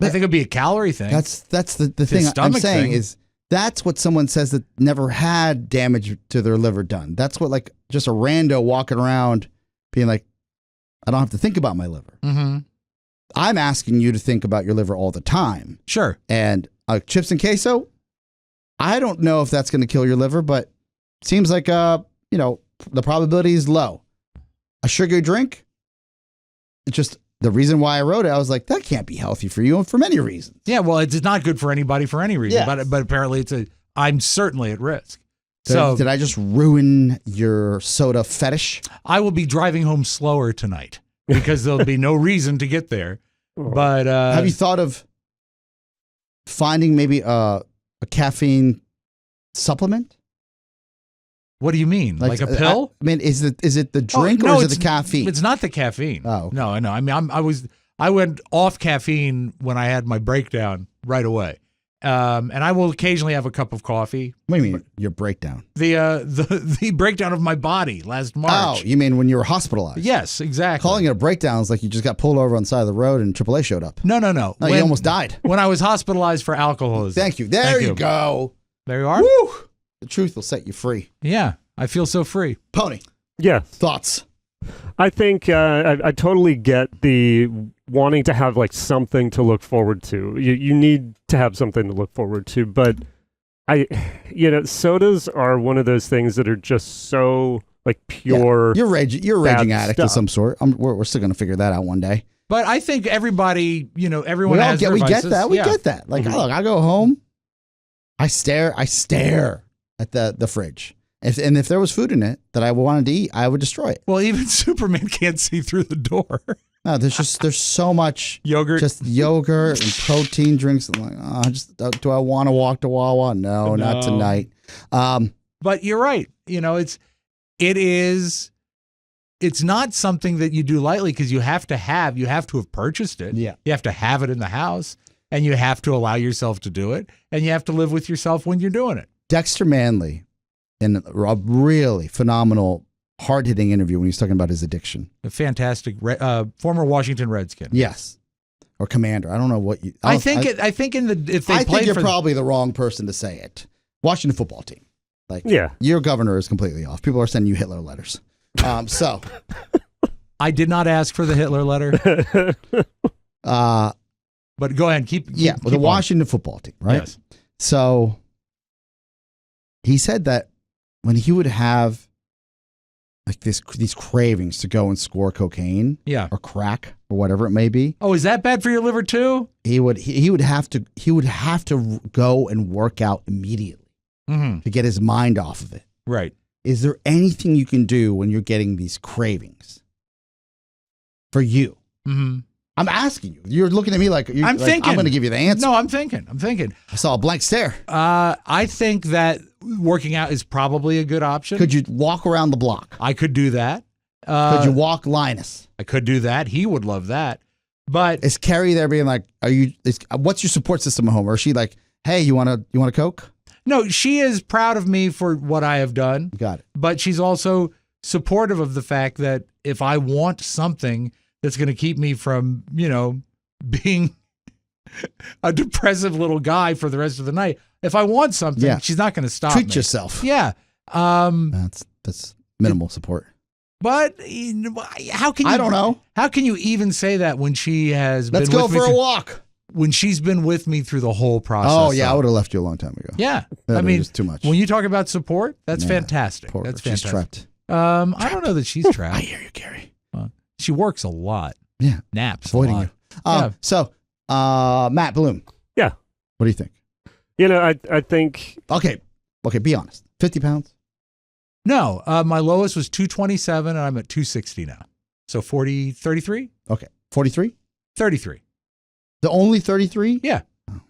I think it'd be a calorie thing. That's the thing I'm stomach saying thing. is that's what someone says that never had damage to their liver done. That's what like just a rando walking around being like, I don't have to think about my liver. Mm-hmm. I'm asking you to think about your liver all the time. Sure. And chips and queso, I don't know if that's going to kill your liver, but seems like the probability is low. A sugary drink, it's just the reason why I wrote it. I was like, that can't be healthy for you for many reasons. Yeah, well, it's not good for anybody for any reason. Yes. But apparently I'm certainly at risk. Did I just ruin your soda fetish? I will be driving home slower tonight because there'll be no reason to get there. But have you thought of finding maybe a caffeine supplement? What do you mean? Like a pill? I mean, is it the drink or is it the caffeine? It's not the caffeine. Oh, okay. No, I know. I mean, I went off caffeine when I had my breakdown right away. And I will occasionally have a cup of coffee. What do you mean your breakdown? The breakdown of my body last March. Oh, you mean when you were hospitalized? Yes, exactly. Calling it a breakdown is like you just got pulled over on the side of the road and AAA showed up. No. No, you almost died. When I was hospitalized for alcoholism. Thank you. There you go. There you are. Woo! The truth will set you free. Yeah, I feel so free. Pony. Yeah. Thoughts? I think I totally get the wanting to have like something to look forward to. You need to have something to look forward to, but sodas are one of those things that are just so like pure. Yeah. You're a raging addict stuff. of some sort. We're still going to figure that out one day. But I think everybody, everyone has their we get vices. that. We get that. Like, Mm-hmm. look, I go home, I stare at the fridge. If there was food in it that I wanted to eat, I would destroy it. Well, even Superman can't see through the door. No, there's so much Yogurt. just yogurt and protein drinks. I'm like, do I want to walk to Wawa? No, not tonight. But you're right. It's not something that you do lightly because you have to have purchased it. Yeah. You have to have it in the house, and you have to allow yourself to do it, and you have to live with yourself when you're doing it. Dexter Manley, in a really phenomenal, hard-hitting interview when he's talking about his addiction. A fantastic former Washington Redskin. Yes. Or commander. I don't know what you... I think if they I played think you're for probably the wrong person to say it. Washington football team. Like, Yeah. your governor is completely off. People are sending you Hitler letters. So... I did not ask for the Hitler letter. But go ahead, keep the on. Washington football team, right? Yes. So he said that when he would have like these cravings to go and score cocaine, or crack or whatever it may be. Oh, is that bad for your liver too? He would have to go and work out immediately to get his mind off of it. Right. Is there anything you can do when you're getting these cravings for you? Mm-hmm. I'm asking you. You're looking at me like I'm thinking. I'm going to give you the answer. No, I'm thinking. I saw a blank stare. I think that working out is probably a good option. Could you walk around the block? I could do that. Could you walk Linus? I could do that. He would love that. But is Carrie there being like, what's your support system at home? Or is she like, hey, you want a Coke? No, she is proud of me for what I have done. Got it. But she's also supportive of the fact that if I want something that's going to keep me from, being a depressive little guy for the rest of the night, if I want something, she's not going to stop me. Treat yourself. Yeah. That's minimal support. But how can you? I don't know. How can you even say that when she has Let's been go with me for a walk. When she's been with me through the whole process? Oh, yeah. I would have left you a long time ago. Yeah. That was too much. When you talk about support, that's fantastic. Poor That's her. fantastic. She's trapped. I don't know that she's trapped. I hear you, Gary. She works a lot. Yeah. Naps Avoiding a lot. you. So, Matt Bloom. Yeah. What do you think? I think... Okay, be honest. 50 pounds? No, my lowest was 227, and I'm at 260 now. So 33? Okay. 43? 33. The only 33? Yeah. Oh.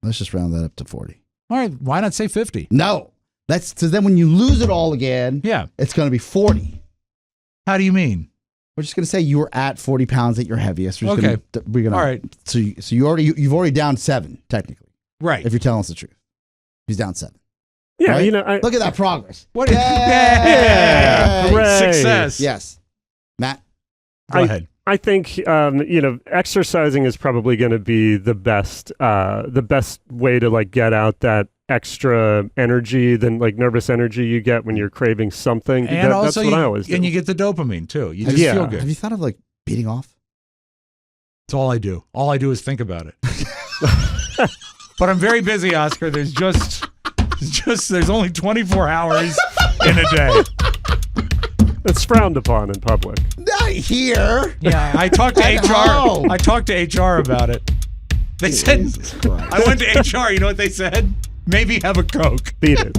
Let's just round that up to 40. All right, why not say 50? No. So then when you lose it all again, it's going to be 40. How do you mean? We're just going to say you were at 40 pounds at your heaviest. We're just okay. All right. So you've already down 7, technically. Right. If you're telling us the truth. He's down 7. Yeah, right? Look at that progress. What is yeah. Success. Yes. Matt? Go ahead. I think exercising is probably going to be the best way to get out that extra energy than nervous energy you get when you're craving something. And also, that's what I always do. And you get the dopamine too. You just feel good. Have you thought of beating off? That's all I do. All I do is think about it. But I'm very busy, Oscar. There's only 24 hours in a day. It's frowned upon in public. Not here. Yeah, I talked to HR. I talked to HR about it. They said, I went to HR. You know what they said? Maybe have a Coke. Beat it.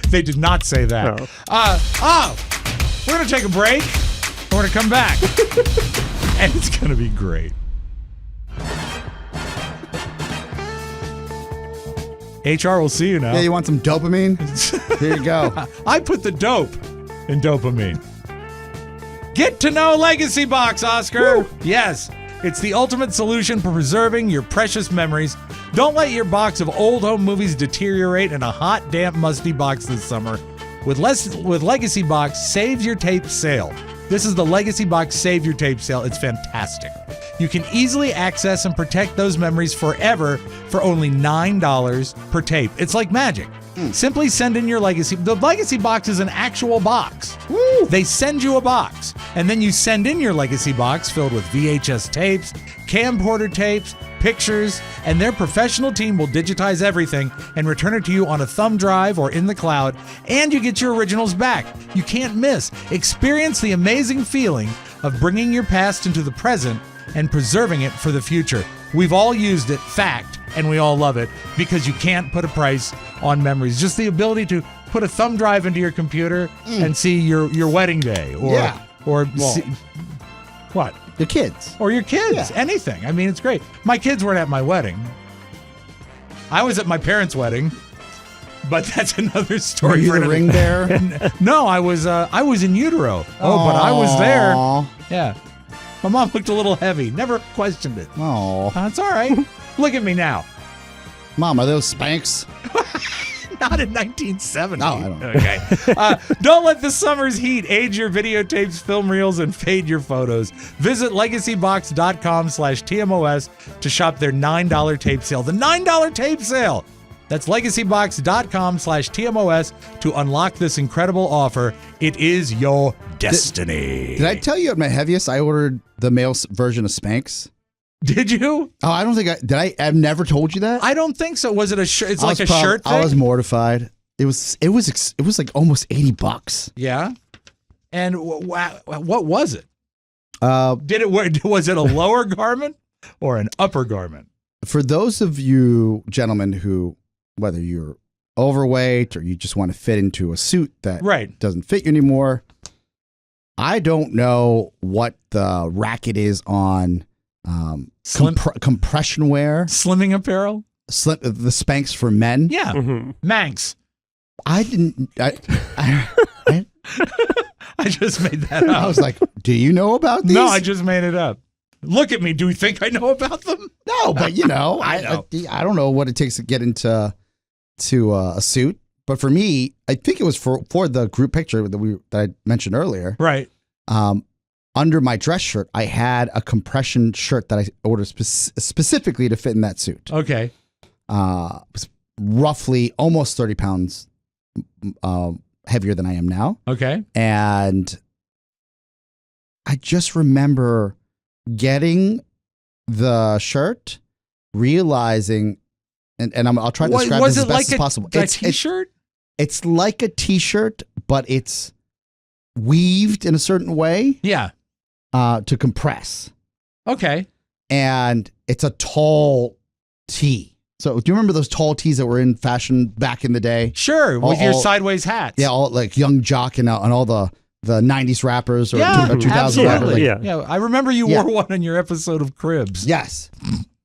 They did not say that. No. We're going to take a break. We're going to come back. And it's going to be great. HR will see you now. Yeah, you want some dopamine? Here you go. I put the dope in dopamine. Get to know Legacy Box, Oscar. Woo. Yes, it's the ultimate solution for preserving your precious memories. Don't let your box of old home movies deteriorate in a hot, damp, musty box this summer. With Legacy Box, Save Your Tape Sale. This is the Legacy Box Save Your Tape Sale. It's fantastic. You can easily access and protect those memories forever for only $9 per tape. It's like magic. Simply send in your Legacy. The Legacy Box is an actual box. Woo! They send you a box, and then you send in your Legacy Box filled with VHS tapes, camcorder tapes, pictures, and their professional team will digitize everything and return it to you on a thumb drive or in the cloud, and you get your originals back. You can't miss. Experience the amazing feeling of bringing your past into the present and preserving it for the future. We've all used it, fact, and we all love it because you can't put a price on memories. Just the ability to put a thumb drive into your computer and see your wedding day or see, what? the kids. Or your kids. Yeah. Anything. I mean, it's great. My kids weren't at my wedding. I was at my parents' wedding, but that's another story. Were you for the another- ring bearer? No, I was in utero. Oh, but I was there. Aw. Yeah. My mom looked a little heavy. Never questioned it. Aw. That's all right. Look at me now. Mom, are those Spanx? Not in 1970. No, I don't know. Okay. Don't let the summer's heat age your videotapes, film reels, and fade your photos. Visit legacybox.com/TMOS to shop their $9 tape sale. The $9 tape sale. That's legacybox.com/TMOS to unlock this incredible offer. It is your destiny. Did I tell you at my heaviest I ordered the male version of Spanx? Did you? Oh, I don't think I've never told you that. I don't think so. Was it a shirt? It's I like was a shirt thing? I was mortified. It was like almost $80. Yeah. And what was it? Did it was it a lower garment or an upper garment? For those of you gentlemen who, whether you're overweight or you just want to fit into a suit that doesn't fit you anymore, I don't know what the racket is on compression wear, slimming apparel, the Spanx for men. Yeah, Manx. I just made that up. I was like, do you know about these? No, I just made it up. Look at me. Do you think I know about them? No, but you know, I know. I don't know what it takes to get into a suit. But for me, I think it was for the group picture that I mentioned earlier. Right. Under my dress shirt, I had a compression shirt that I ordered specifically to fit in that suit. Okay. It was roughly almost 30 pounds heavier than I am now. Okay. And I just remember getting the shirt, realizing, and I'll try to describe this as best as possible. Was it like a t-shirt? It's like a t-shirt, but it's weaved in a certain way. Yeah. To compress. Okay. And it's a tall tee. So do you remember those tall tees that were in fashion back in the day? Sure, with your sideways hats. Yeah, all like Young Jock and all the 90s rappers or 2000 absolutely. rappers. Yeah, I remember you wore one in your episode of Cribs. Yes.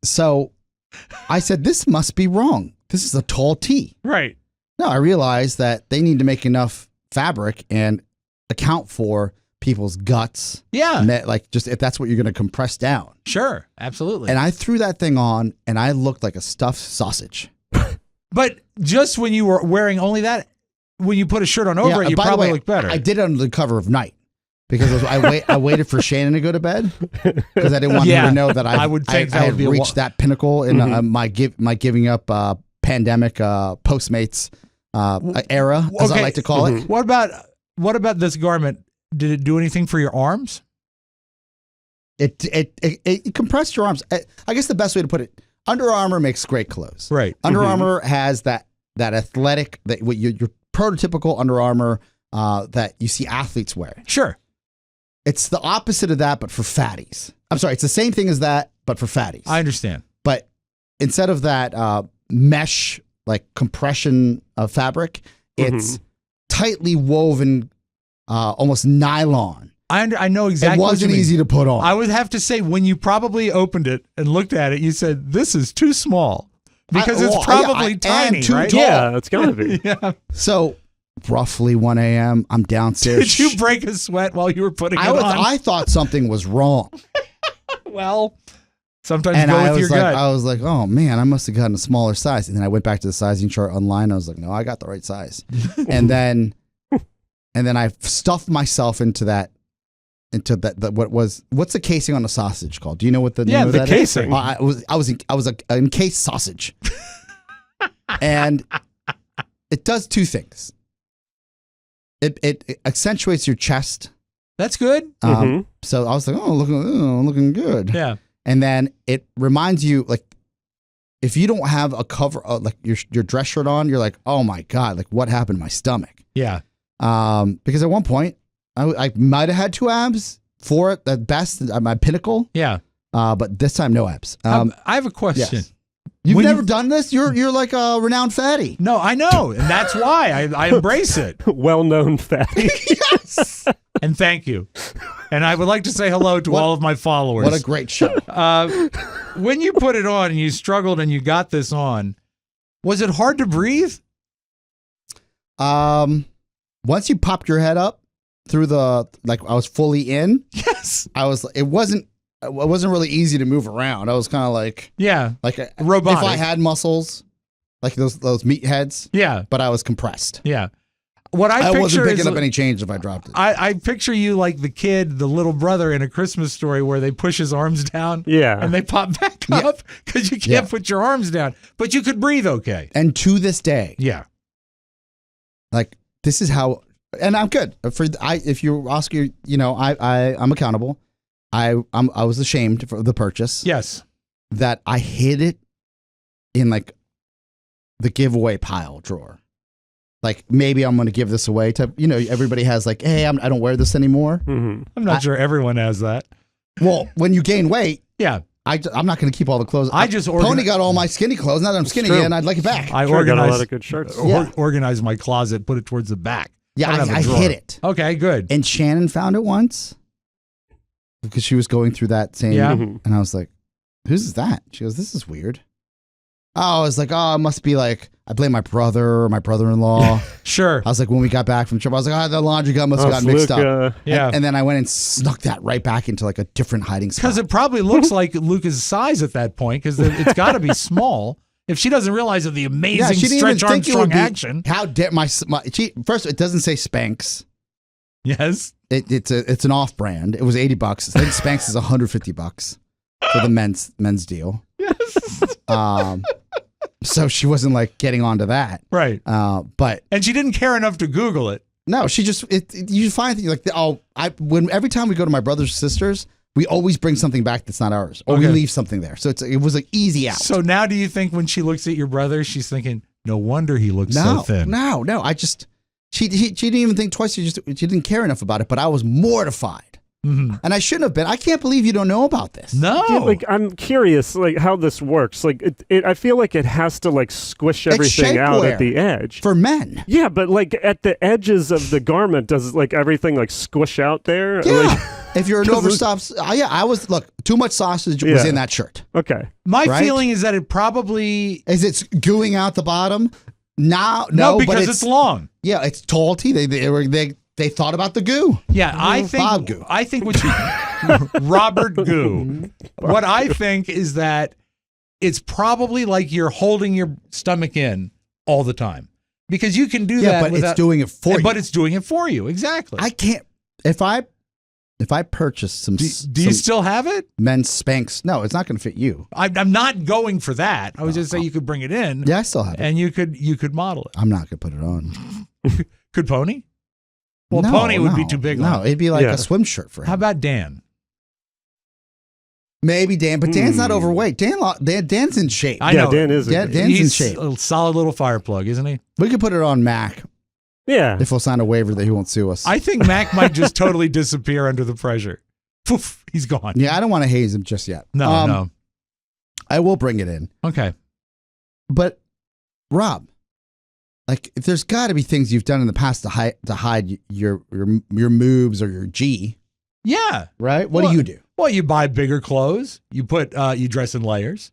So I said, this must be wrong. This is a tall tee. Right. No, I realized that they need to make enough fabric and account for people's guts. Yeah. Like just if that's what you're going to compress down. Sure. Absolutely. And I threw that thing on and I looked like a stuffed sausage. But just when you were wearing only that, when you put a shirt on over it, you probably look better. I did it under the cover of night because I waited for Shannon to go to bed because I didn't want her to know that I had reached that pinnacle in my giving up pandemic Postmates era, as I like to call it. What about this garment? Did it do anything for your arms? It compressed your arms. I guess the best way to put it, Under Armour makes great clothes. Right. Under Armour has that athletic, your prototypical Under Armour that you see athletes wear. Sure. It's the opposite of that, but for fatties. I'm sorry, it's the same thing as that, but for fatties. I understand. But instead of that mesh, like compression of fabric, it's tightly woven, almost nylon. I know exactly. It wasn't easy to put on. I would have to say, when you probably opened it and looked at it, you said, this is too small. Because it's probably tiny, too right? tall. Yeah, it's got to be. Yeah. So roughly 1 a.m., I'm downstairs. Did you break a sweat while you were putting it on? I thought something was wrong. Well, sometimes you go with your gut. I was like, oh man, I must have gotten a smaller size. And then I went back to the sizing chart online. I was like, no, I got the right size. and then I stuffed myself into that. What's the casing on a sausage called? Do you know what the name of that casing. is? I was an encased sausage. And it does two things. It accentuates your chest. That's good. So I was like, looking good. Yeah. And then it reminds you, like, if you don't have a cover, like your dress shirt on, you're like, oh my God, like what happened to my stomach? Yeah. Because at one point I might have had 2 abs for it, at best, at my pinnacle. Yeah. But this time, no abs. I have a question. Yes. You've never done this? You're like a renowned fatty. No, I know. And that's why I embrace it. Well-known fatty. Yes. And thank you. And I would like to say hello to all of my followers. What a great show. When you put it on and you struggled and you got this on, was it hard to breathe? Once you popped your head up through I was fully in. Yes. It wasn't really easy to move around. I was kind of like robotic. If I had muscles, like those meatheads. Yeah. But I was compressed. Yeah. What I wasn't picking is, up any change if I dropped it. I picture you like the kid, the little brother in A Christmas Story where they push his arms down and they pop back up because you can't put your arms down. But you could breathe okay. And to this day. Yeah. Like, this is how, and I'm good. If you Oscar, I'm accountable. I was ashamed for the purchase. Yes. That I hid it in like the giveaway pile drawer. Like, maybe I'm going to give this away to, everybody has like, hey, I don't wear this anymore. Mm-hmm. I'm not sure everyone has that. Well, when you gain weight, yeah, I'm not going to keep all the clothes. Pony got all my skinny clothes. Now that I'm skinny again, I'd like it back. I got a lot of good shirts. Organized my closet, put it towards the back. Yeah, I hid it. Okay, good. And Shannon found it once because she was going through that same. Yeah. And I was like, who's that? She goes, this is weird. Oh, I was like, it must be like, I blame my brother or my brother-in-law. Sure. I was like, when we got back from trip, I was like, the laundry gun must have gotten mixed up. Yeah. And then I went and snuck that right back into like a different hiding spot. Because it probably looks like Luca's size at that point because it's got to be small. If she doesn't realize of the amazing Stretch Armstrong action. How dare first, it doesn't say Spanx. Yes. It's an off-brand. It was $80. I think Spanx is $150 for the men's deal. Yes. So she wasn't like getting onto that, right? And she didn't care enough to Google it. No, she just you find things like every time we go to my brother's sisters, we always bring something back that's not ours, or we leave something there. So it was like easy out. So now, do you think when she looks at your brother, she's thinking, "No wonder he looks so thin"? No. She didn't even think twice. She didn't care enough about it. But I was mortified. Mm-hmm. And I shouldn't have been. I can't believe you don't know about this. No. Yeah, I'm curious how this works. I feel like it has to squish everything out at the edge. For men. Yeah, but at the edges of the garment, does everything squish out there? Yeah. If you're an overstops, too much sausage was in that shirt. Okay. My feeling is that it probably it's gooing out the bottom. No, because it's long. Yeah, it's tall T. They thought about the goo. Yeah, I think Bob Goo. I think what you Robert Goo. What I think is that it's probably like you're holding your stomach in all the time because you can do that. But it's doing it for you. But it's doing it for you exactly. I can't. If I purchase some, do you still have it? Men's Spanx? No, it's not going to fit you. I'm not going for that. I was just saying you could bring it in. Yeah, I still have it, and you could model it. I'm not going to put it on. Could Pony? Well, Pony would be too big. No, it'd be like a swim shirt for him. How about Dan? Maybe Dan, but Dan's not overweight. Dan's in shape. I know. Dan is. Dan's He's in shape. A solid little fire plug, isn't he? We could put it on Mac. Yeah. If we'll sign a waiver that he won't sue us. I think Mac might just totally disappear under the pressure. Poof, he's gone. Yeah, I don't want to haze him just yet. No. I will bring it in. Okay. But Rob, if there's got to be things you've done in the past to hide your moves or your G. Yeah. Right? What do you do? Well, you buy bigger clothes. You you dress in layers.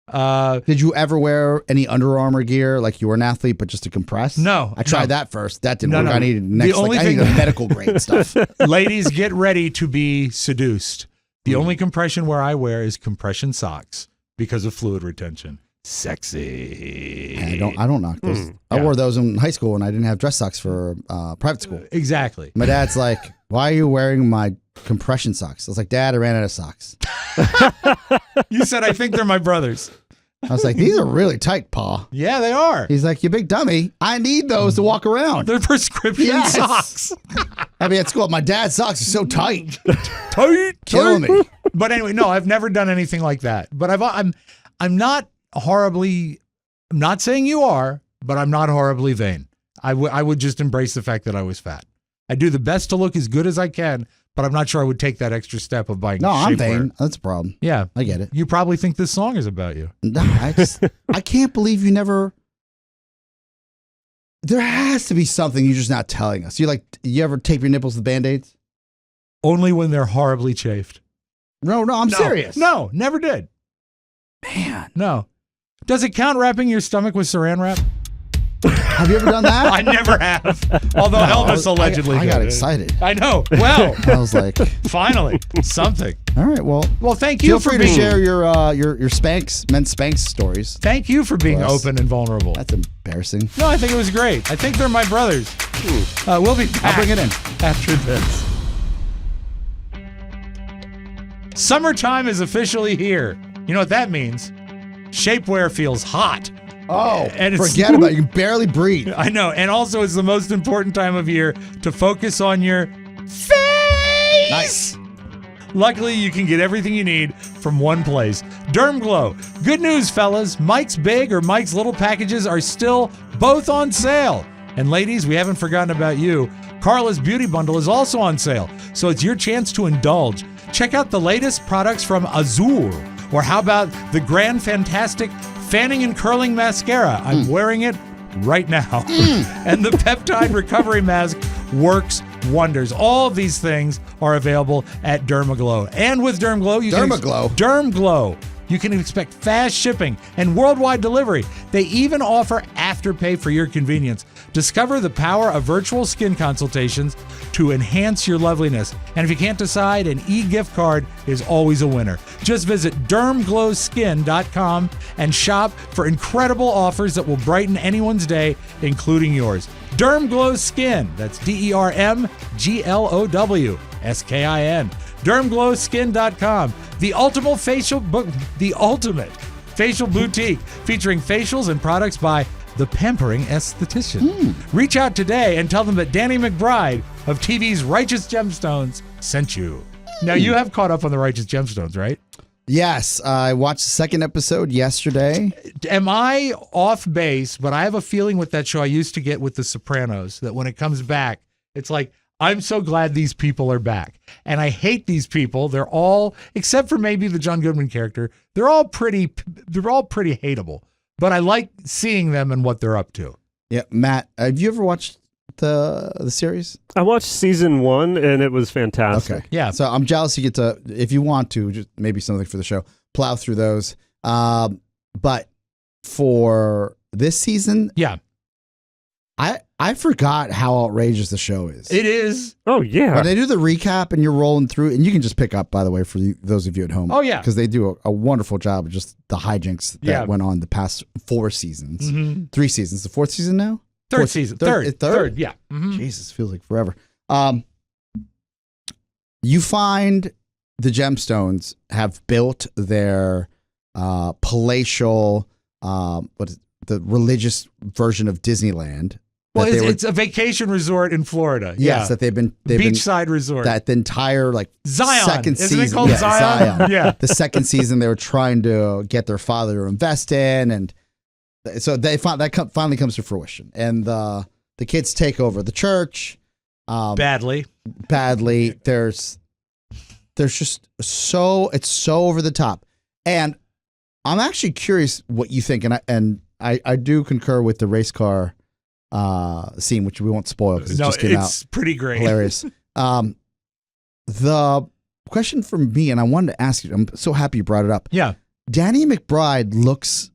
Did you ever wear any Under Armour gear like you were an athlete, but just to compress? No. I tried that first. That didn't work. No. I needed I needed medical grade stuff. Ladies, get ready to be seduced. The only compression wear I wear is compression socks because of fluid retention. Sexy. I don't knock those. I wore those in high school and I didn't have dress socks for private school. Exactly. My dad's like, why are you wearing my compression socks? I was like, Dad, I ran out of socks. You said, I think they're my brother's. I was like, these are really tight, Pa. Yeah, they are. He's like, you big dummy. I need those to walk around. They're prescription socks. I mean, at school, my dad's socks are so tight. Killing me. But anyway, no, I've never done anything like that. But I'm not horribly, I'm not saying you are, but I'm not horribly vain. I would just embrace the fact that I was fat. I do the best to look as good as I can, but I'm not sure I would take that extra step of buying I'm shapewear. vain. That's a problem. Yeah. I get it. You probably think this song is about you. No, I can't believe you never. There has to be something you're just not telling us. You ever tape your nipples with Band-Aids? Only when they're horribly chafed. No, I'm serious. No, never did. Man. No. Does it count wrapping your stomach with saran wrap? Have you ever done that? I never have. Although Elvis allegedly I got did. excited. I know. Well, I was like, finally, something. all right, well, Thank you feel for free being to share your Spanx, men's Spanx stories. Thank you for being Bless. open and vulnerable. That's embarrassing. No, I think it was great. I think they're my brothers. We'll be back. I'll bring it in. After this. Summertime is officially here. You know what that means? Shapewear feels hot. Oh, And it's- forget about it. You can barely breathe. I know. And also, it's the most important time of year to focus on your face. Nice. Luckily, you can get everything you need from one place. Derm Glow. Good news, fellas. Mike's Big or Mike's Little packages are still both on sale. And ladies, we haven't forgotten about you. Carla's Beauty Bundle is also on sale, so it's your chance to indulge. Check out the latest products from Azul. Or how about the Grand Fantastic Fanning and Curling Mascara? I'm wearing it right now. And the Peptide Recovery Mask works wonders. All of these things are available at Dermaglow. And with Dermaglow, Dermaglow. You can expect fast shipping and worldwide delivery. They even offer Afterpay for your convenience. Discover the power of virtual skin consultations to enhance your loveliness. And if you can't decide, an e-gift card is always a winner. Just visit dermglowskin.com and shop for incredible offers that will brighten anyone's day, including yours. Dermglow Skin. That's DermGlowSkin. Dermglowskin.com. The ultimate facial boutique featuring facials and products by the Pampering Esthetician. Reach out today and tell them that Danny McBride of TV's Righteous Gemstones sent you. Now, you have caught up on the Righteous Gemstones, right? Yes, I watched the second episode yesterday. Am I off base? But I have a feeling with that show I used to get with The Sopranos that when it comes back, it's like, I'm so glad these people are back. And I hate these people. They're all, except for maybe the John Goodman character, they're all pretty hateable. But I like seeing them and what they're up to. Yeah, Matt, have you ever watched the series? I watched season 1 and it was fantastic. Okay. Yeah. So I'm jealous you get to, if you want to, just maybe something for the show, plow through those. But for this season, yeah, I forgot how outrageous the show is. It is. Oh, yeah. When they do the recap and you're rolling through, and you can just pick up, by the way, for those of you at home. Oh, yeah. Because they do a wonderful job of just the hijinks that went on the past 4 seasons. 3 seasons. The 4th season now? Third season. Third. Yeah. Jesus, feels like forever. You find the Gemstones have built their palatial, the religious version of Disneyland. Well, it's a vacation resort in Florida. Yes, that they've been beachside resort. That the entire Zion. second Isn't season, it called Zion? Yeah. The second season they were trying to get their father to invest in, and so they finally comes to fruition, and the kids take over the church. Badly. There's just it's so over the top, and I'm actually curious what you think, and I do concur with the race car scene, which we won't spoil because it just came out. It's pretty great. Hilarious. The question for me, and I wanted to ask you, I'm so happy you brought it up. Yeah. Danny McBride looks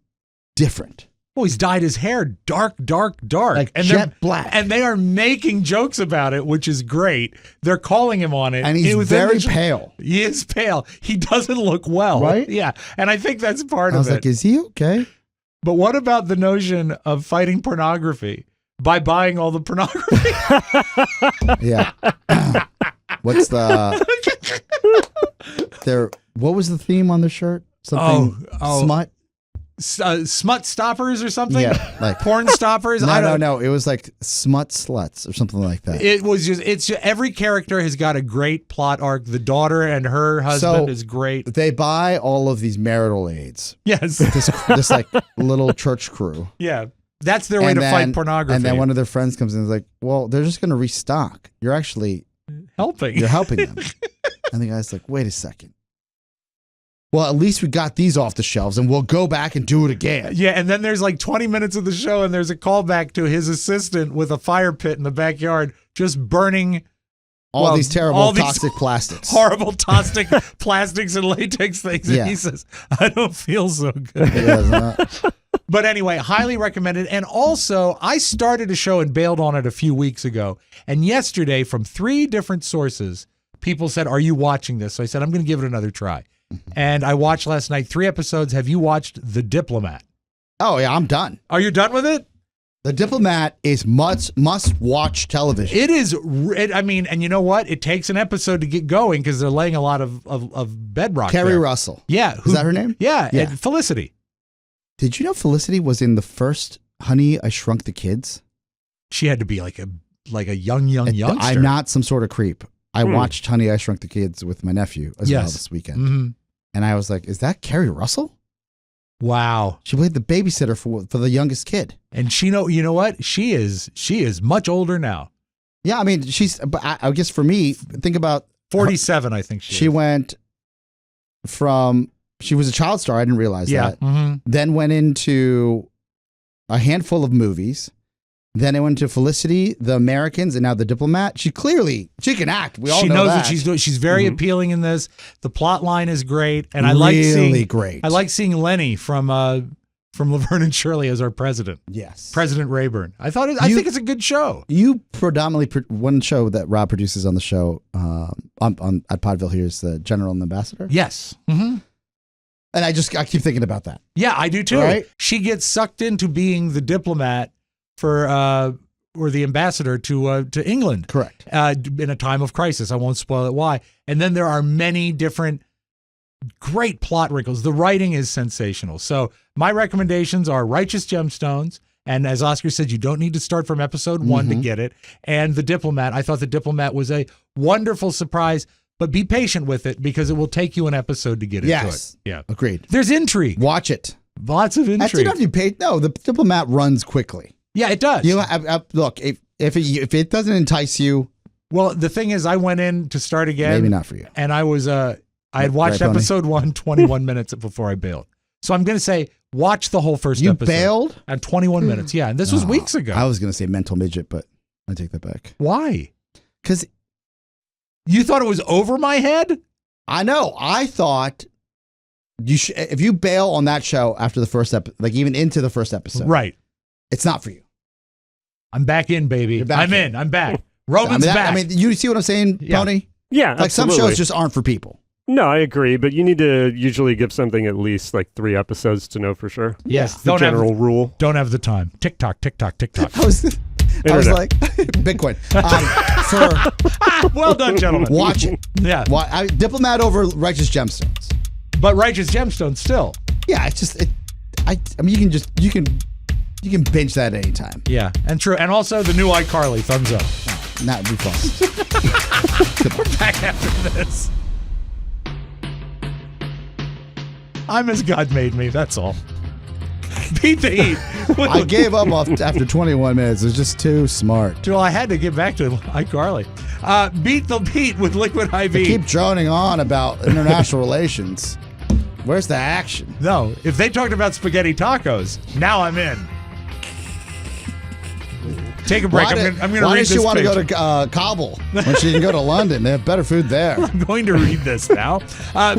different. Well, he's dyed his hair dark. Like and jet black. And they are making jokes about it, which is great. They're calling him on it. And he's very pale. He is pale. He doesn't look well. Right? Yeah. And I think that's part I of was it. like, is he okay? But what about the notion of fighting pornography by buying all the pornography? Yeah. What's what was the theme on the shirt? Something smut? Smut stoppers or something? Yeah, like porn stoppers? No. It was like smut sluts or something like that. It's every character has got a great plot arc. The daughter and her husband is great. They buy all of these marital aids. Yes. This like little church crew. Yeah. That's their way to fight pornography. And then one of their friends comes in and is like, well, they're just going to restock. You're actually helping. You're helping them. And the guy's like, wait a second. Well, at least we got these off the shelves and we'll go back and do it again. Yeah, and then there's like 20 minutes of the show and there's a callback to his assistant with a fire pit in the backyard just burning all these terrible toxic plastics. Horrible toxic plastics and latex things. And he says, I don't feel so good. He does not. But anyway, highly recommended. And also, I started a show and bailed on it a few weeks ago. And yesterday, from 3 different sources, people said, are you watching this? So I said, I'm going to give it another try. And I watched last night 3 episodes. Have you watched The Diplomat? Oh, yeah, I'm done. Are you done with it? The Diplomat is must-watch television. It is. And you know what? It takes an episode to get going because they're laying a lot of bedrock. Kerry there. Russell. Yeah. Is that her name? Yeah. And Felicity. Did you know Felicity was in the first Honey, I Shrunk the Kids? She had to be like a young youngster. I'm not some sort of creep. I watched Honey, I Shrunk the Kids with my nephew as well this weekend. Mm-hmm. And I was like, is that Kerry Russell? Wow. She played the babysitter for the youngest kid. And you know what? She is much older now. Yeah, I mean, but I guess for me, think about 47, I think she went from, she was a child star. I didn't realize that. Mm-hmm. Then went into a handful of movies. Then I went to Felicity, The Americans, and now The Diplomat. She can act. We all know that. She knows what she's doing. She's very appealing in this. The plot line is great, and I great. I like seeing Lenny from Laverne and Shirley as our president. Yes, President Rayburn. I think it's a good show. You predominantly one show that Rob produces on the show at Podville here is the General and Ambassador. Yes. Mm-hmm. And I keep thinking about that. Yeah, I do too. Right? She gets sucked into being the diplomat or the ambassador to England. Correct. In a time of crisis. I won't spoil it why. And then there are many different great plot wrinkles. The writing is sensational. So my recommendations are Righteous Gemstones. And as Oscar said, you don't need to start from episode 1 to get it. And The Diplomat. I thought The Diplomat was a wonderful surprise, but be patient with it because it will take you an episode to get into it. Yeah. Agreed. There's intrigue. Watch it. Lots of intrigue. Actually, don't you pay? No, The Diplomat runs quickly. Yeah, it does. Look, if it doesn't entice you, well, the thing is, I went in to start again. Maybe not for you. And I was I had watched episode 1 21 minutes before I bailed. So I'm going to say watch the whole first episode. You bailed at 21 minutes. Yeah, and this was weeks ago. I was going to say mental midget, but I take that back. Why? Because you thought it was over my head. I know. I thought if you bail on that show after the first episode, like even into the first episode, right? It's not for you. I'm back in, baby. I'm back. Roman's back. I mean, you see what I'm saying, Tony? Yeah, like absolutely. Some shows just aren't for people. No, I agree, but you need to usually give something at least like 3 episodes to know for sure. Yes, the general rule. Don't have the time. TikTok. I was like, Bitcoin. Well done, gentlemen. Watch it. Yeah. Diplomat over Righteous Gemstones. But Righteous Gemstones still. Yeah, it's just I mean, you can binge that at any time. Yeah, and true. And also the new iCarly, thumbs up. Not be fun. We're back after this. I'm as God made me, that's all. Beat the Heat. I gave up after 21 minutes. It was just too smart. Well, I had to get back to iCarly. Beat the Heat with Liquid IV. They keep droning on about international relations. Where's the action? No, if they talked about spaghetti tacos, now I'm in. Take a break. I'm going to read this. Why does she want to go to Kabul when she can go to London? They have better food there. I'm going to read this now.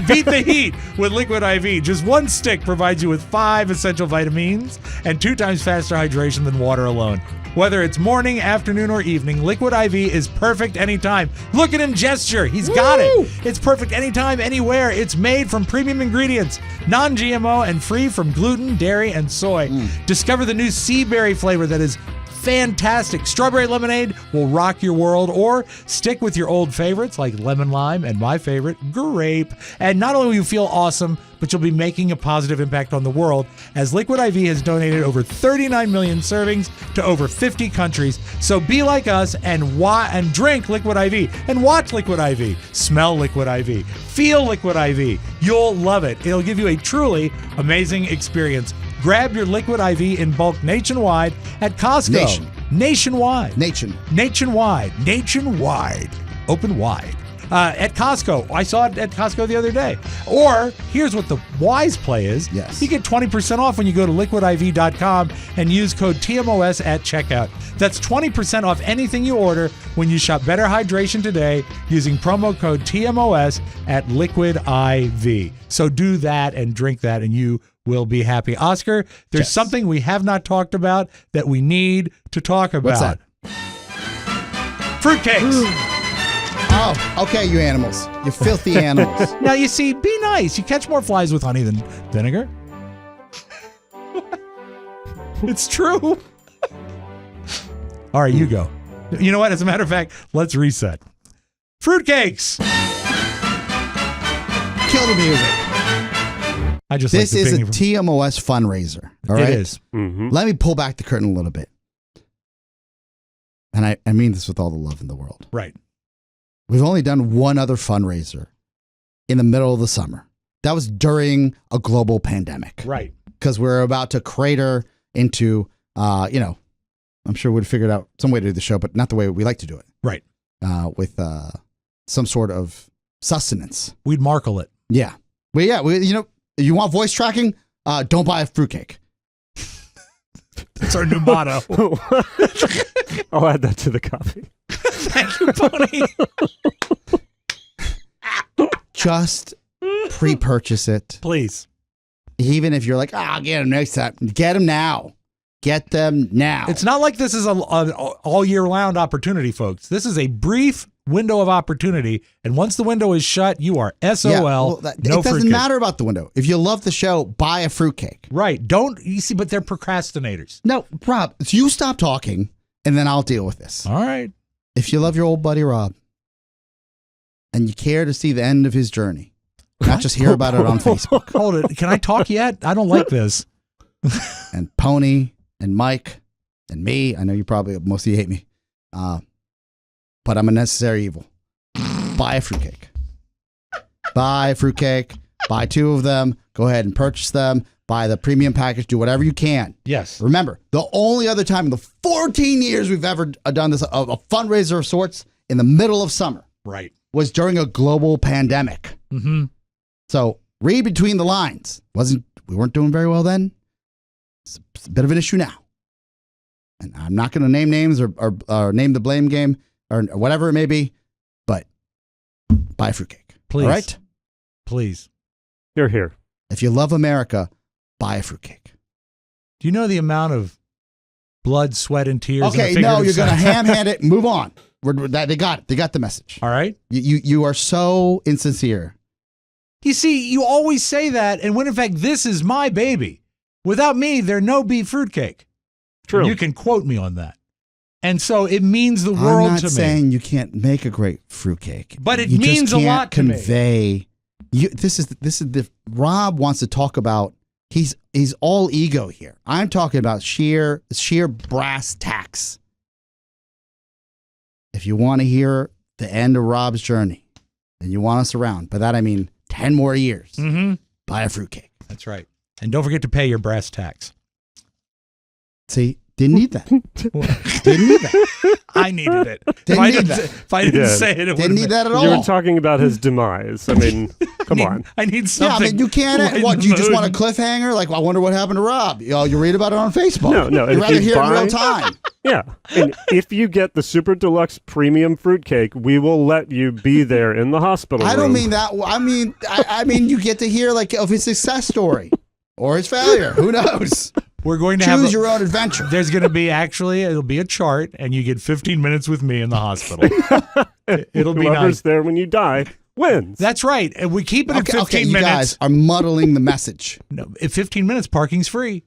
Beat the Heat with Liquid IV. Just 1 stick provides you with 5 essential vitamins and 2 times faster hydration than water alone. Whether it's morning, afternoon, or evening, Liquid IV is perfect anytime. Look at him gesture. He's got it. It's perfect anytime, anywhere. It's made from premium ingredients, non-GMO, and free from gluten, dairy, and soy. Discover the new sea berry flavor that is fantastic. Strawberry lemonade will rock your world, or stick with your old favorites like lemon lime and my favorite, grape. And not only will you feel awesome, but you'll be making a positive impact on the world, as Liquid IV has donated over 39 million servings to over 50 countries. So be like us and drink Liquid IV and watch Liquid IV. Smell Liquid IV. Feel Liquid IV. You'll love it. It'll give you a truly amazing experience. Grab your Liquid IV in bulk nationwide at Costco. Nationwide. Nationwide. Open wide. At Costco. I saw it at Costco the other day. Or here's what the wise play is. Yes. You get 20% off when you go to liquidiv.com and use code TMOS at checkout. That's 20% off anything you order when you shop Better Hydration today using promo code TMOS at Liquid IV. So do that and drink that and you will be happy. Oscar, there's something we have not talked about that we need to talk about. What's that? Fruitcakes. Oh, okay, you animals. You filthy animals. Now, you see, be nice. You catch more flies with honey than vinegar. It's true. All right, you go. You know what? As a matter of fact, let's reset. Fruitcakes. Kill the music. I just This like the is a binging from- TMOS fundraiser. All right. It is. Mm-hmm. Let me pull back the curtain a little bit. And I mean this with all the love in the world. Right. We've only done one other fundraiser in the middle of the summer. That was during a global pandemic. Right. Because we're about to crater into, I'm sure we'd figured out some way to do the show, but not the way we like to do it. Right. With some sort of sustenance. We'd markle it. Yeah. Well, yeah. You want voice tracking? Don't buy a fruitcake. That's our new motto. I'll add that to the copy. Thank you, Pony. Just pre-purchase it. Please. Even if you're like, I'll get them next time. Get them now. Get them now. It's not like this is an all year round opportunity, folks. This is a brief window of opportunity. And once the window is shut, you are SOL. Yeah, well, no it doesn't fruitcake. matter about the window. If you love the show, buy a fruitcake. Right. You see, but they're procrastinators. No, Rob, so you stop talking and then I'll deal with this. All right. If you love your old buddy Rob and you care to see the end of his journey, not just hear about it on Facebook. Hold it. Can I talk yet? I don't like this. And Pony and Mike and me. I know you probably mostly hate me. But I'm a necessary evil. Buy a fruitcake. Buy a fruitcake. Buy 2 of them. Go ahead and purchase them. Buy the premium package. Do whatever you can. Yes. Remember, the only other time in the 14 years we've ever done this, a fundraiser of sorts in the middle of summer, Right. was during a global pandemic. Mm-hmm. So read between the lines. We weren't doing very well then. It's a bit of an issue now. And I'm not going to name names or name the blame game or whatever it may be, but buy a fruitcake. Please. All right? Please. You're here. If you love America, buy a fruitcake. Do you know the amount of blood, sweat, and tears? Okay, no, you're going to ham-hand it. Move on. They got it. They got the message. All right. You are so insincere. You see, you always say that, and when in fact this is my baby. Without me, there'd no be fruitcake. True. You can quote me on that. And so it means the world I'm to not me. saying you can't make a great fruitcake, But it you just means a can't lot to me. convey. This is the Rob wants to talk about. He's all ego here. I'm talking about sheer brass tacks. If you want to hear the end of Rob's journey, and you want us around, by that I mean 10 more years, Mm-hmm. buy a fruitcake. That's right. And don't forget to pay your brass tax. See, didn't need that. Didn't need that. I needed it. Didn't need that. If I didn't say it, it Didn't need that at all. You were talking about his demise. I mean, come on. I need Yeah, something. I mean, you can't. lighten What? the You just mood. want a cliffhanger? Like, I wonder what happened to Rob. You read about it on Facebook. No. You'd If rather you hear it in buy- real time. Yeah. And if you get the super deluxe premium fruitcake, we will let you be there in the hospital I don't room. mean that. I mean you get to hear like of his success story or his failure. Who knows? We're going to have Choose your own adventure. There's going to be it'll be a chart, and you get 15 minutes with me in the hospital. It'll be Whoever's nice. there when you die wins. That's right, and we keep it at 15 Okay, you minutes. guys are muddling the message. No, at 15 minutes, parking's free.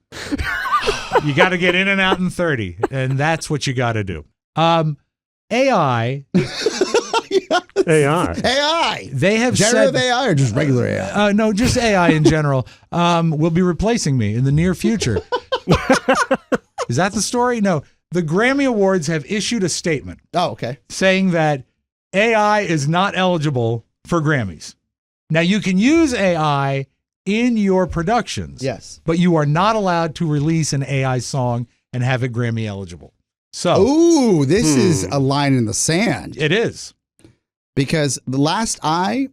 You got to get in and out in 30, and that's what you got to do. AI, AI. they have Generative said AI or just regular AI? no, just AI in general, will be replacing me in the near future. Is that the story? No. The Grammy Awards have issued a statement Oh, okay. saying that AI is not eligible for Grammys. Now, you can use AI in your productions, Yes. but you are not allowed to release an AI song and have it Grammy eligible. So Ooh, this is a line in the sand. it is. Because the last I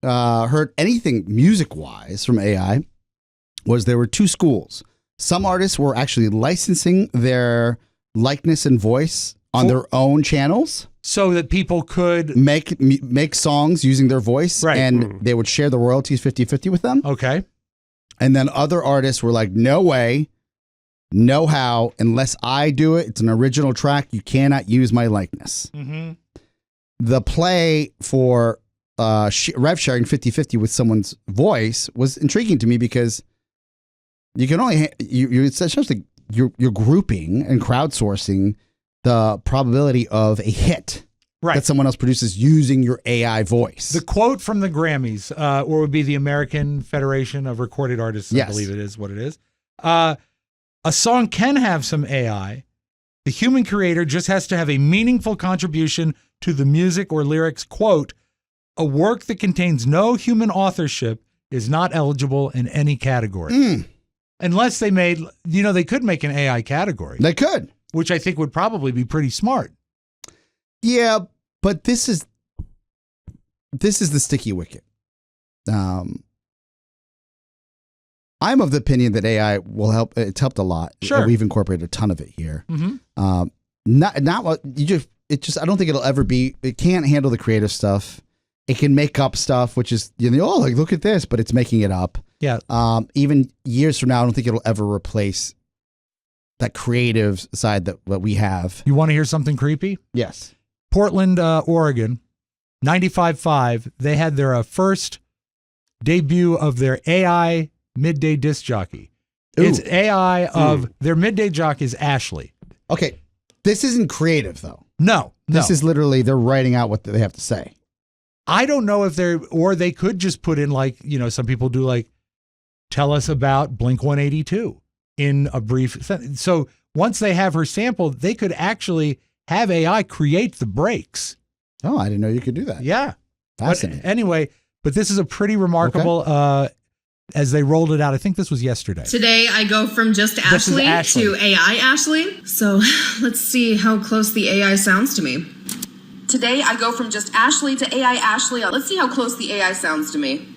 heard anything music-wise from AI was there were two schools. Some artists were actually licensing their likeness and voice on their own channels. So that people could make songs using their voice, right. and they would share the royalties 50-50 with them. Okay. And then other artists were like, no way, no how, unless I do it, it's an original track, you cannot use my likeness. Mm-hmm. The play for rev sharing 50-50 with someone's voice was intriguing to me because you can only, it's essentially you're grouping and crowdsourcing the probability of a hit that someone else produces using your AI voice. The quote from the Grammys, or would be the American Federation of Recorded Artists, I believe it is what it is. A song can have some AI. The human creator just has to have a meaningful contribution to the music or lyrics. Quote, a work that contains no human authorship is not eligible in any category. Unless they made, they could make an AI category. They could. Which I think would probably be pretty smart. Yeah, but this is the sticky wicket. I'm of the opinion that AI will help. It's helped a lot. Sure. We've incorporated a ton of it here. Mm-hmm. Not what you just. It just. I don't think it'll ever be. It can't handle the creative stuff. It can make up stuff, which is like look at this, but it's making it up. Yeah. Even years from now, I don't think it'll ever replace that creative side that we have. You want to hear something creepy? Yes. Portland, Oregon, 95.5. They had their first debut of their AI midday disc jockey. Ooh. It's AI of their midday jockey is Ashley. Okay. This isn't creative though. No. This is literally they're writing out what they have to say. I don't know if they could just put in some people do tell us about Blink-182 in a brief sentence. So once they have her sample, they could actually have AI create the breaks. Oh, I didn't know you could do that. Yeah. Fascinating. But anyway, this is a pretty remarkable, as they rolled it out. I think this was yesterday. Today, I go from just Ashley to AI Ashley. So let's see how close the AI sounds to me. Today, I go from just Ashley to AI Ashley. Let's see how close the AI sounds to me.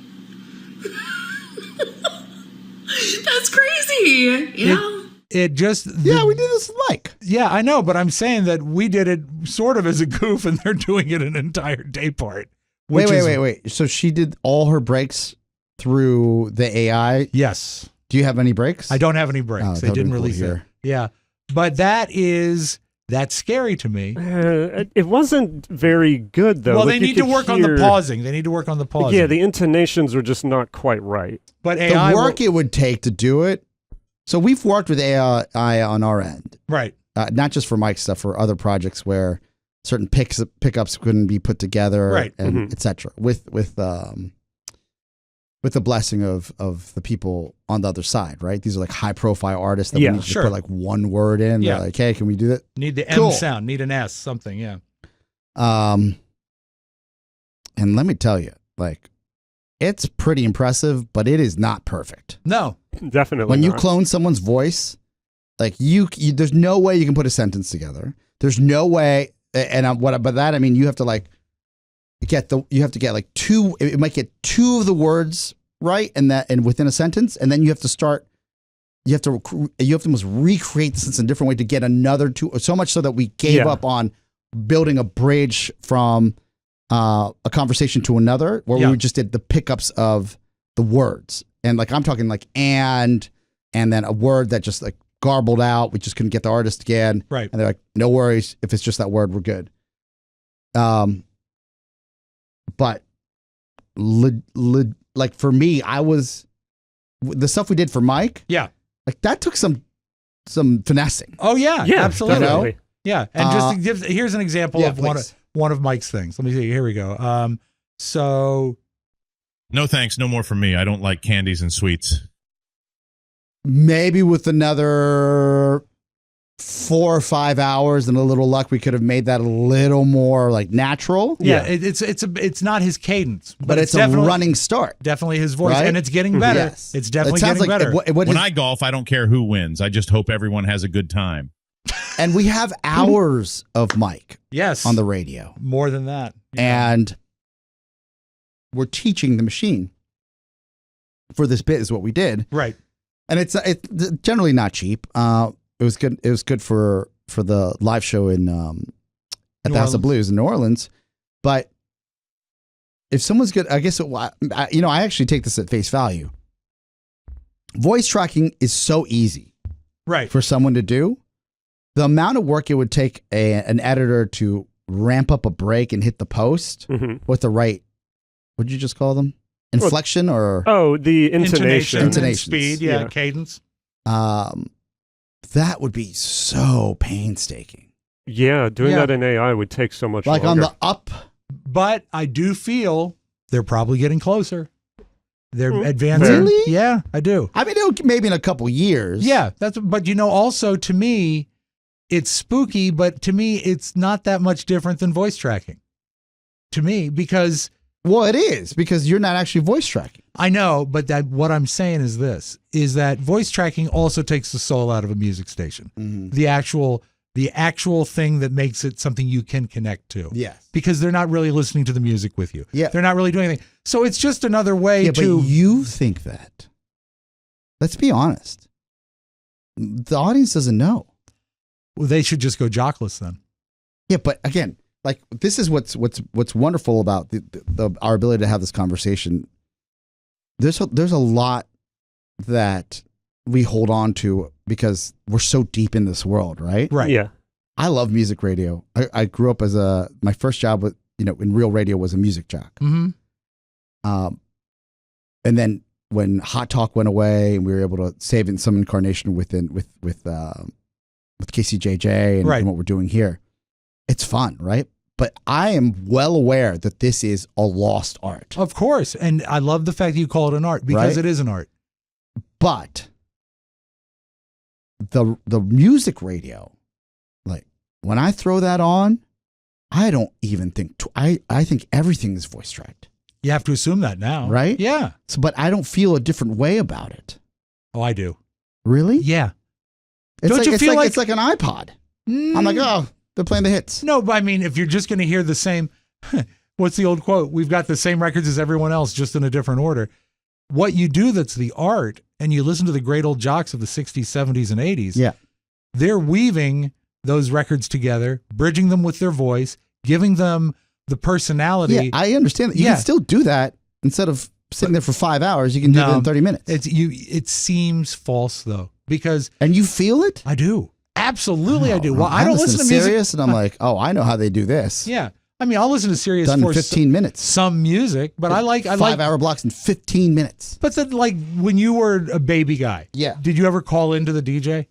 That's crazy. Yeah. It just... we did this like. Yeah, I know, but I'm saying that we did it sort of as a goof, and they're doing it an entire day part. Wait. So she did all her breaks through the AI? Yes. Do you have any breaks? I don't have any breaks. They didn't release it. Yeah. But that's scary to me. It wasn't very good, though. Well, they need to work on the pausing. They need to work on the pausing. Yeah, the intonations were just not quite right. But AI the work it would take to do it. So we've worked with AI on our end. Right. Not just for Mike stuff, for other projects where certain pickups couldn't be put together, right, and etc. With the blessing of the people on the other side, right? These are high profile artists that we need to put one word in. Yeah. They're like, hey, can we do that? Need the M sound, need an S, something, yeah. And let me tell you, it's pretty impressive, but it is not perfect. No, definitely. When you clone someone's voice, you there's no way you can put a sentence together. There's no way, and by that I mean you have to get two. It might get two of the words right, and within a sentence, and then you have to almost recreate the sentence in a different way to get another two. So much so that we gave up on building a bridge from a conversation to another, where we just did the pickups of the words, and I'm talking and then a word that just garbled out. We just couldn't get the artist again, right? And they're like, no worries, if it's just that word, we're good. But for me, the stuff we did for Mike. Yeah. That took some finessing. Oh yeah. Absolutely. Yeah. And here's an example of one of Mike's things. Let me see. Here we go. So. No thanks. No more from me. I don't like candies and sweets. Maybe with another 4 or 5 hours and a little luck, we could have made that a little more natural. Yeah, it's not his cadence, but it's a running start. Definitely his voice, right? And it's getting better. Yes. It's definitely getting better. When I golf, I don't care who wins. I just hope everyone has a good time. And we have hours of Mike. Yes, on the radio. More than that. Yeah. And we're teaching the machine for this bit is what we did. Right. And it's generally not cheap. It was good. It was good for the live show in at the House of Blues in New Orleans. But if someone's good, I guess I actually take this at face value. Voice tracking is so easy, right, for someone to do. The amount of work it would take an editor to ramp up a break and hit the post with the right, what did you just call them? Inflection or the intonation speed, cadence. That would be so painstaking. Yeah, doing that in AI would take so much longer. On the up. But I do feel they're probably getting closer. They're advancing. Really? Yeah, I do. I mean, maybe in a couple years. Yeah, but also to me, it's spooky, but to me, it's not that much different than voice tracking. To me, because... Well, it is, because you're not actually voice tracking. I know, but what I'm saying is this, is that voice tracking also takes the soul out of a music station. Mm-hmm. The actual thing that makes it something you can connect to. Yes. Because they're not really listening to the music with you. Yeah. They're not really doing anything. So it's just another way to... But you think that. Let's be honest. The audience doesn't know. Well, they should just go jockless then. Yeah, but again... Like, this is what's wonderful about our ability to have this conversation. There's a lot that we hold on to because we're so deep in this world, right? Right. Yeah. I love music radio. I grew up my first job with in real radio was a music jock. Mm-hmm. And then when Hot Talk went away and we were able to save in some incarnation with KCJJ and what we're doing here. It's fun, right? But I am well aware that this is a lost art. Of course. And I love the fact that you call it an art because it is an art. But the music radio, like when I throw that on, I don't even think, I think everything is voice tracked. You have to assume that now. Right? Yeah. So, but I don't feel a different way about it. Oh, I do. Really? Yeah. Don't you feel like it's like an iPod? I'm like, oh, they're playing the hits. No, but I mean, if you're just going to hear the same, what's the old quote? We've got the same records as everyone else, just in a different order. What you do that's the art, and you listen to the great old jocks of the 60s, 70s, and 80s, they're weaving those records together, bridging them with their voice, giving them the personality. Yeah, I understand that. You can still do that instead of sitting there for 5 hours. You can do it in 30 minutes. It seems false, though, because... And you feel it? I do. Absolutely, I do. Well, I don't listen to music. Sirius, and I'm like, oh, I know how they do this. Yeah, I mean, I'll listen to Sirius done for in 15 minutes. Some music, but I like 5-hour blocks in 15 minutes. But then, like when you were a baby guy, did you ever call into the DJ?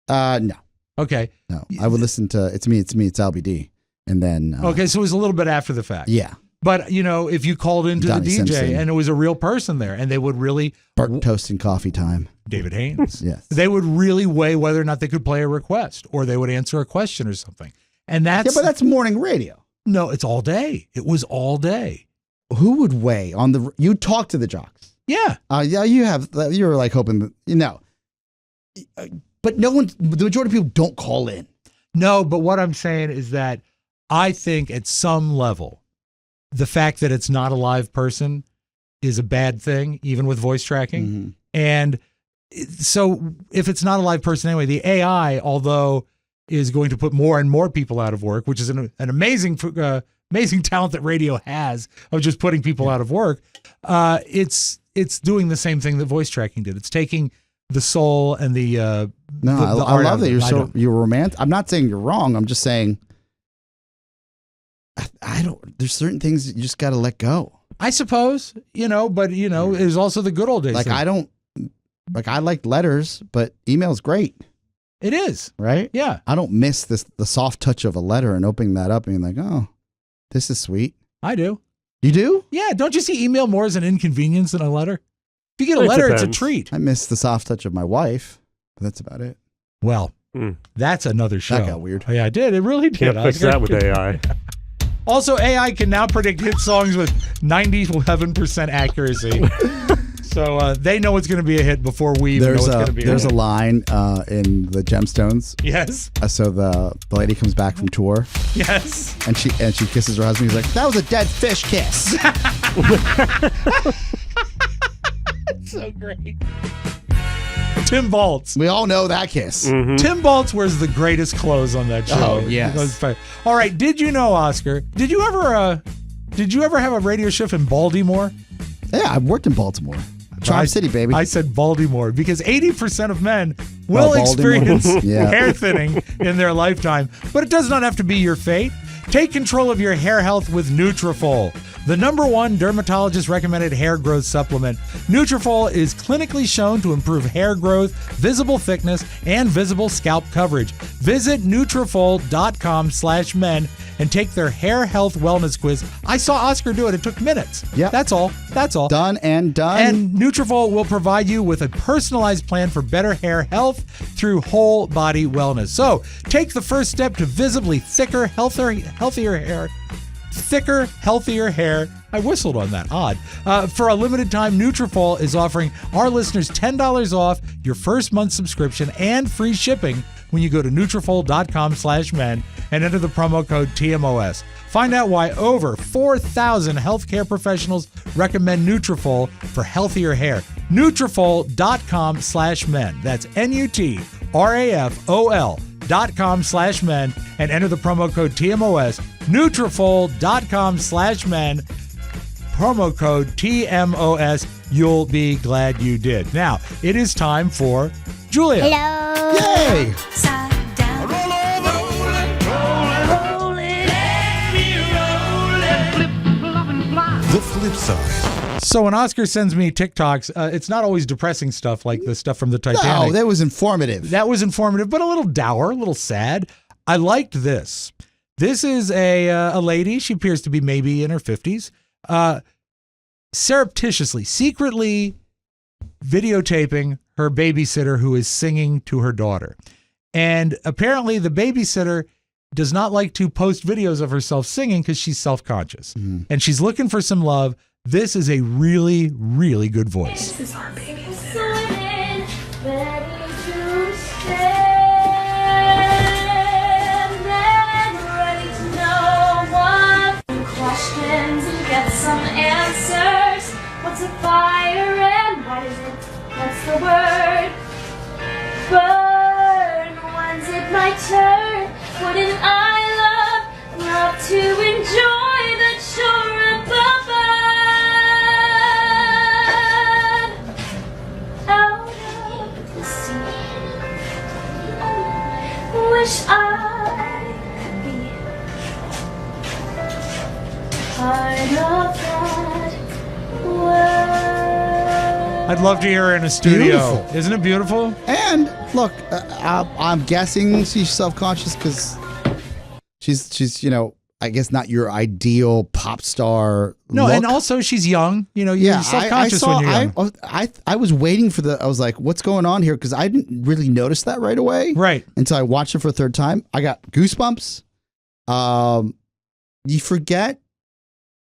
No. Okay. No, I would listen to It's Me, It's LBD, and then. Okay, so it was a little bit after the fact. Yeah. But, if you called into Donnie the DJ Simpson. and it was a real person there and they would really... Burnt toast and coffee time. David Haynes. Yes. They would really weigh whether or not they could play a request or they would answer a question or something. And that's... Yeah, but that's morning radio. No, it's all day. It was all day. Who would weigh on the... You talk to the jocks. Yeah. Yeah, you were like hoping that... But no one... The majority of people don't call in. No, but what I'm saying is that I think at some level... The fact that it's not a live person is a bad thing, even with voice tracking. Mm-hmm. And so if it's not a live person anyway, the AI, although is going to put more and more people out of work, which is an amazing talent that radio has of just putting people out of work, it's doing the same thing that voice tracking did. It's taking the soul and the I art love that you're romantic. I'm not saying you're wrong. I'm just saying... there's certain things you just got to let go. I suppose, but there's also the good old days. Like I like letters, but email's great. It is. Right? Yeah. I don't miss the soft touch of a letter and opening that up and being like, oh, this is sweet. I do. You do? Yeah. Don't you see email more as an inconvenience than a letter? If you get a letter, it's a treat. I miss the soft touch of my wife, but that's about it. Well, that's another show. That got weird. Oh, yeah, I did. It really did. Can't fix that with AI. Also, AI can now predict hit songs with 97% accuracy. So they know it's going to be a hit before we even know it's going to be a hit. There's a line in the Gemstones. Yes. So the lady comes back from tour. Yes. And she kisses her husband. He's like, that was a dead fish kiss. So great. Tim Baltz. We all know that kiss. Mm-hmm. Tim Baltz wears the greatest clothes on that show. Oh, yes. All right. Did you know, Oscar? Did you ever have a radio shift in Baltimore? Yeah, I've worked in Baltimore. Charm City, baby. I said Baltimore because 80% of men will experience hair thinning in their lifetime, but it does not have to be your fate. Take control of your hair health with Nutrafol, the #1 dermatologist recommended hair growth supplement. Nutrafol is clinically shown to improve hair growth, visible thickness, and visible scalp coverage. Visit Nutrafol.com/men and take their hair health wellness quiz. I saw Oscar do it. It took minutes. Yeah. That's all. Done and done. And Nutrafol will provide you with a personalized plan for better hair health through whole body wellness. So take the first step to visibly thicker, healthier hair. Thicker, healthier hair. I whistled on that. Odd. For a limited time, Nutrafol is offering our listeners $10 off your first month subscription and free shipping when you go to Nutrafol.com/men and enter the promo code TMOS. Find out why over 4,000 healthcare professionals recommend Nutrafol for healthier hair. Nutrafol.com/men. That's Nutrafol.com/men and enter the promo code TMOS. Nutrafol.com/men. Promo code TMOS. You'll be glad you did. Now, it is time for Julia. Hello. Yay. Upside down. Roll over. Roll it. Let me roll it. Flip, flop, and fly. The flip side. So when Oscar sends me TikToks, it's not always depressing stuff like the stuff from the Titanic. No, that was informative. That was informative, but a little dour, a little sad. I liked this. This is a lady. She appears to be maybe in her 50s. Surreptitiously, secretly videotaping her babysitter who is singing to her daughter. And apparently the babysitter does not like to post videos of herself singing because she's self-conscious. And she's looking for some love. This is a really, really good voice. This is our babysitter. Ready to stand and ready to know what questions and get some answers. What's a fire and what is it? What's the word? Burn. When's it my turn? Wouldn't I love to enjoy the shore above? Out of the sea, wish I could be part of that world. I'd love to hear her in a studio. Beautiful. Isn't it beautiful? And look, I'm guessing she's self-conscious because she's I guess not your ideal pop star. No, look. and also she's young. You're self-conscious when you're young. I was waiting for I was like, what's going on here? Because I didn't really notice that right away. Right. Until I watched it for a third time. I got goosebumps. You forget.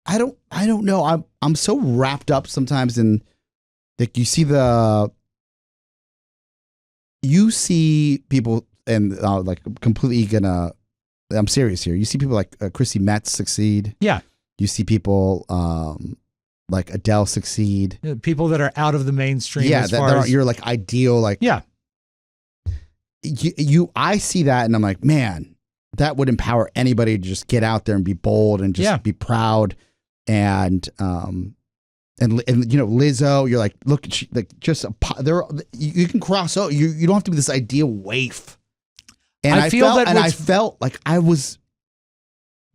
I don't know. I'm so wrapped up sometimes in like you see people and like completely gonna. I'm serious here. You see people like Chrissy Metz succeed. Yeah. You see people like Adele succeed. People that are out of the mainstream. Yeah, as far as you're like ideal. Like yeah. I see that and I'm like, man, that would empower anybody to just get out there and be bold and just be proud. And Lizzo, you're like, look, like just you can cross out. You don't have to be this ideal waif. And I felt like I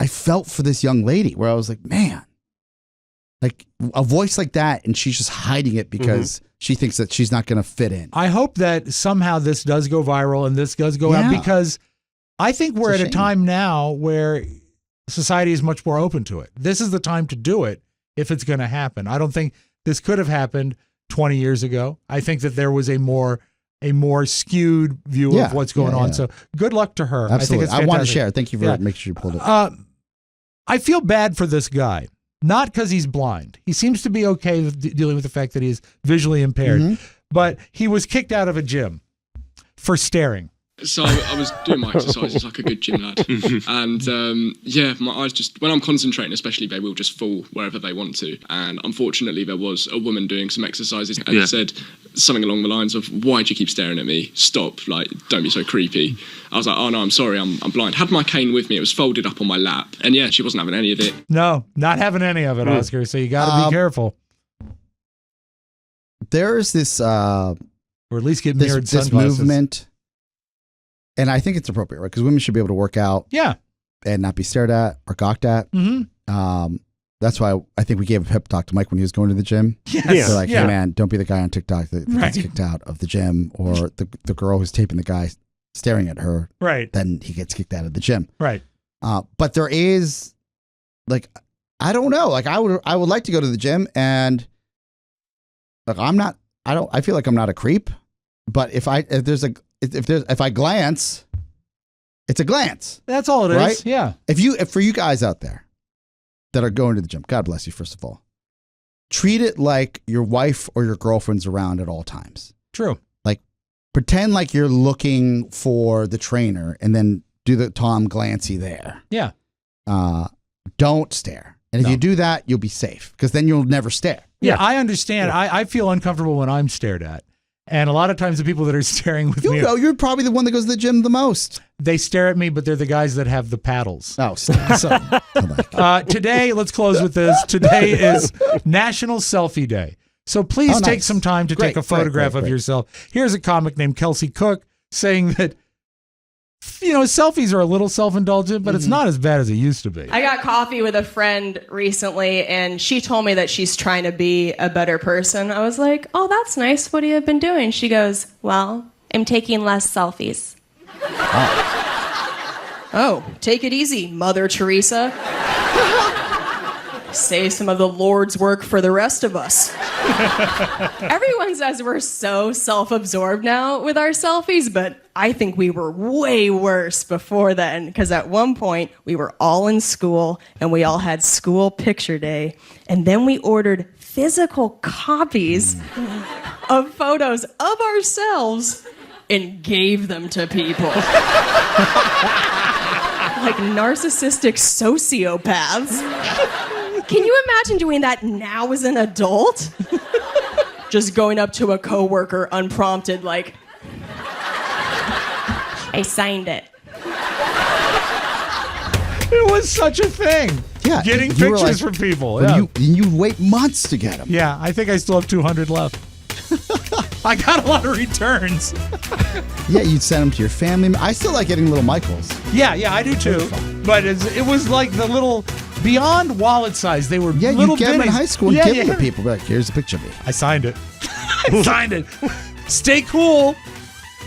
felt for this young lady where I was like, man, like a voice like that, and she's just hiding it because she thinks that she's not going to fit in. I hope that somehow this does go viral and this does go out because I think we're at a time now where society is much more open to it. This is the time to do it if it's going to happen. I don't think this could have happened 20 years ago. I think that there was a more skewed view of what's going on. So good luck to her. Absolutely. I think it's fantastic. want to share. Thank you for making sure you pulled it. I feel bad for this guy not because he's blind. He seems to be okay with dealing with the fact that he's visually impaired, but he was kicked out of a gym for staring. So I was doing my exercises like a good gym lad. And my eyes just, when I'm concentrating especially, they will just fall wherever they want to. And unfortunately, there was a woman doing some exercises and said something along the lines of, why do you keep staring at me? Stop, like, don't be so creepy. I was like, oh no, I'm sorry, I'm blind. Had my cane with me, it was folded up on my lap. And yeah, she wasn't having any of it. No, not having any of it, Oscar. So you got to be careful. There's this... or at least get mirrored this movement... And I think it's appropriate, right? Because women should be able to work out, and not be stared at or gawked at. That's why I think we gave a pep talk to Mike when he was going to the gym. Yes. They're like, hey man, don't be the guy on TikTok that gets kicked out of the gym, or the girl who's taping the guy staring at her. Right. Then he gets kicked out of the gym. Right. But there is, like, I don't know. Like, I would like to go to the gym, and like I feel like I'm not a creep, but if I glance, it's a glance. That's all it is. Right? Yeah. If for you guys out there that are going to the gym, God bless you, first of all, treat it like your wife or your girlfriend's around at all times. True. Like, pretend like you're looking for the trainer and then do the Tom Glancy there. Yeah. Don't stare. And if you do that, you'll be safe, because then you'll never stare. Yeah, I understand. Yeah. I feel uncomfortable when I'm stared at. And a lot of times the people that are staring with me... you're probably the one that goes to the gym the most. They stare at me, but they're the guys that have the paddles. Oh, so, today, let's close with this. Today is National Selfie Day. So please take some time to take a photograph of yourself. Here's a comic named Kelsey Cook saying that, selfies are a little self-indulgent, but it's not as bad as it used to be. I got coffee with a friend recently, and she told me that she's trying to be a better person. I was like, oh, that's nice. What have you been doing? She goes, well, I'm taking less selfies. Oh, take it easy, Mother Teresa. Save some of the Lord's work for the rest of us. Everyone says we're so self-absorbed now with our selfies, but I think we were way worse before then, because at one point we were all in school and we all had school picture day, and then we ordered physical copies of photos of ourselves and gave them to people. Like narcissistic sociopaths. Can you imagine doing that now as an adult? Just going up to a coworker unprompted, like, I signed it. It was such a thing. Yeah, getting pictures from people. Yeah. You wait months to get them. Yeah, I think I still have 200 left. I got a lot of returns. Yeah, you'd send them to your family. I still like getting little Michaels. Yeah, I do too. But it was like the little, beyond wallet size. They were little you get them in bitties. high school and give them to people. Be like, here's a picture of me. I signed it. I signed it. Stay cool,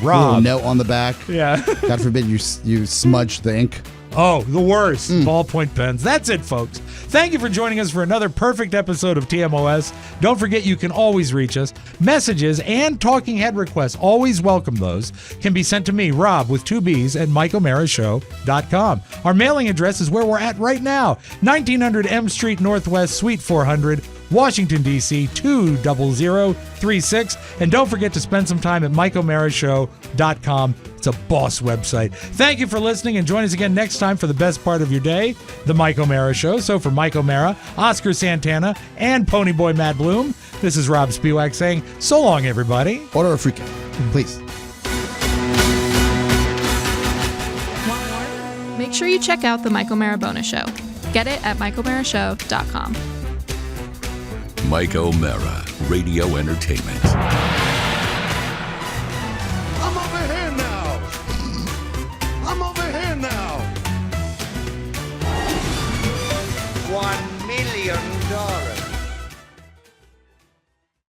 Robb. Little note on the back. Yeah. God forbid you smudge the ink. Oh, the worst. Ballpoint pens. That's it, folks. Thank you for joining us for another perfect episode of TMOS. Don't forget you can always reach us. Messages and talking head requests, always welcome those, can be sent to me, Robb, with 2 B's, at MikeO'MaraShow.com. Our mailing address is where we're at right now, 1900 M Street Northwest, Suite 400, Washington, D.C., 20036. And don't forget to spend some time at MikeO'MaraShow.com. It's a boss website. Thank you for listening, and join us again next time for the best part of your day, The Mike O'Mara Show. So for Mike O'Mara, Oscar Santana, and Ponyboy Matt Bloom, this is Robb Spiewak saying so long, everybody. Order a fruitcake, please. Make sure you check out The Mike O'Mara Bonus Show. Get it at MikeO'MaraShow.com. Mike O'Mara, Radio Entertainment.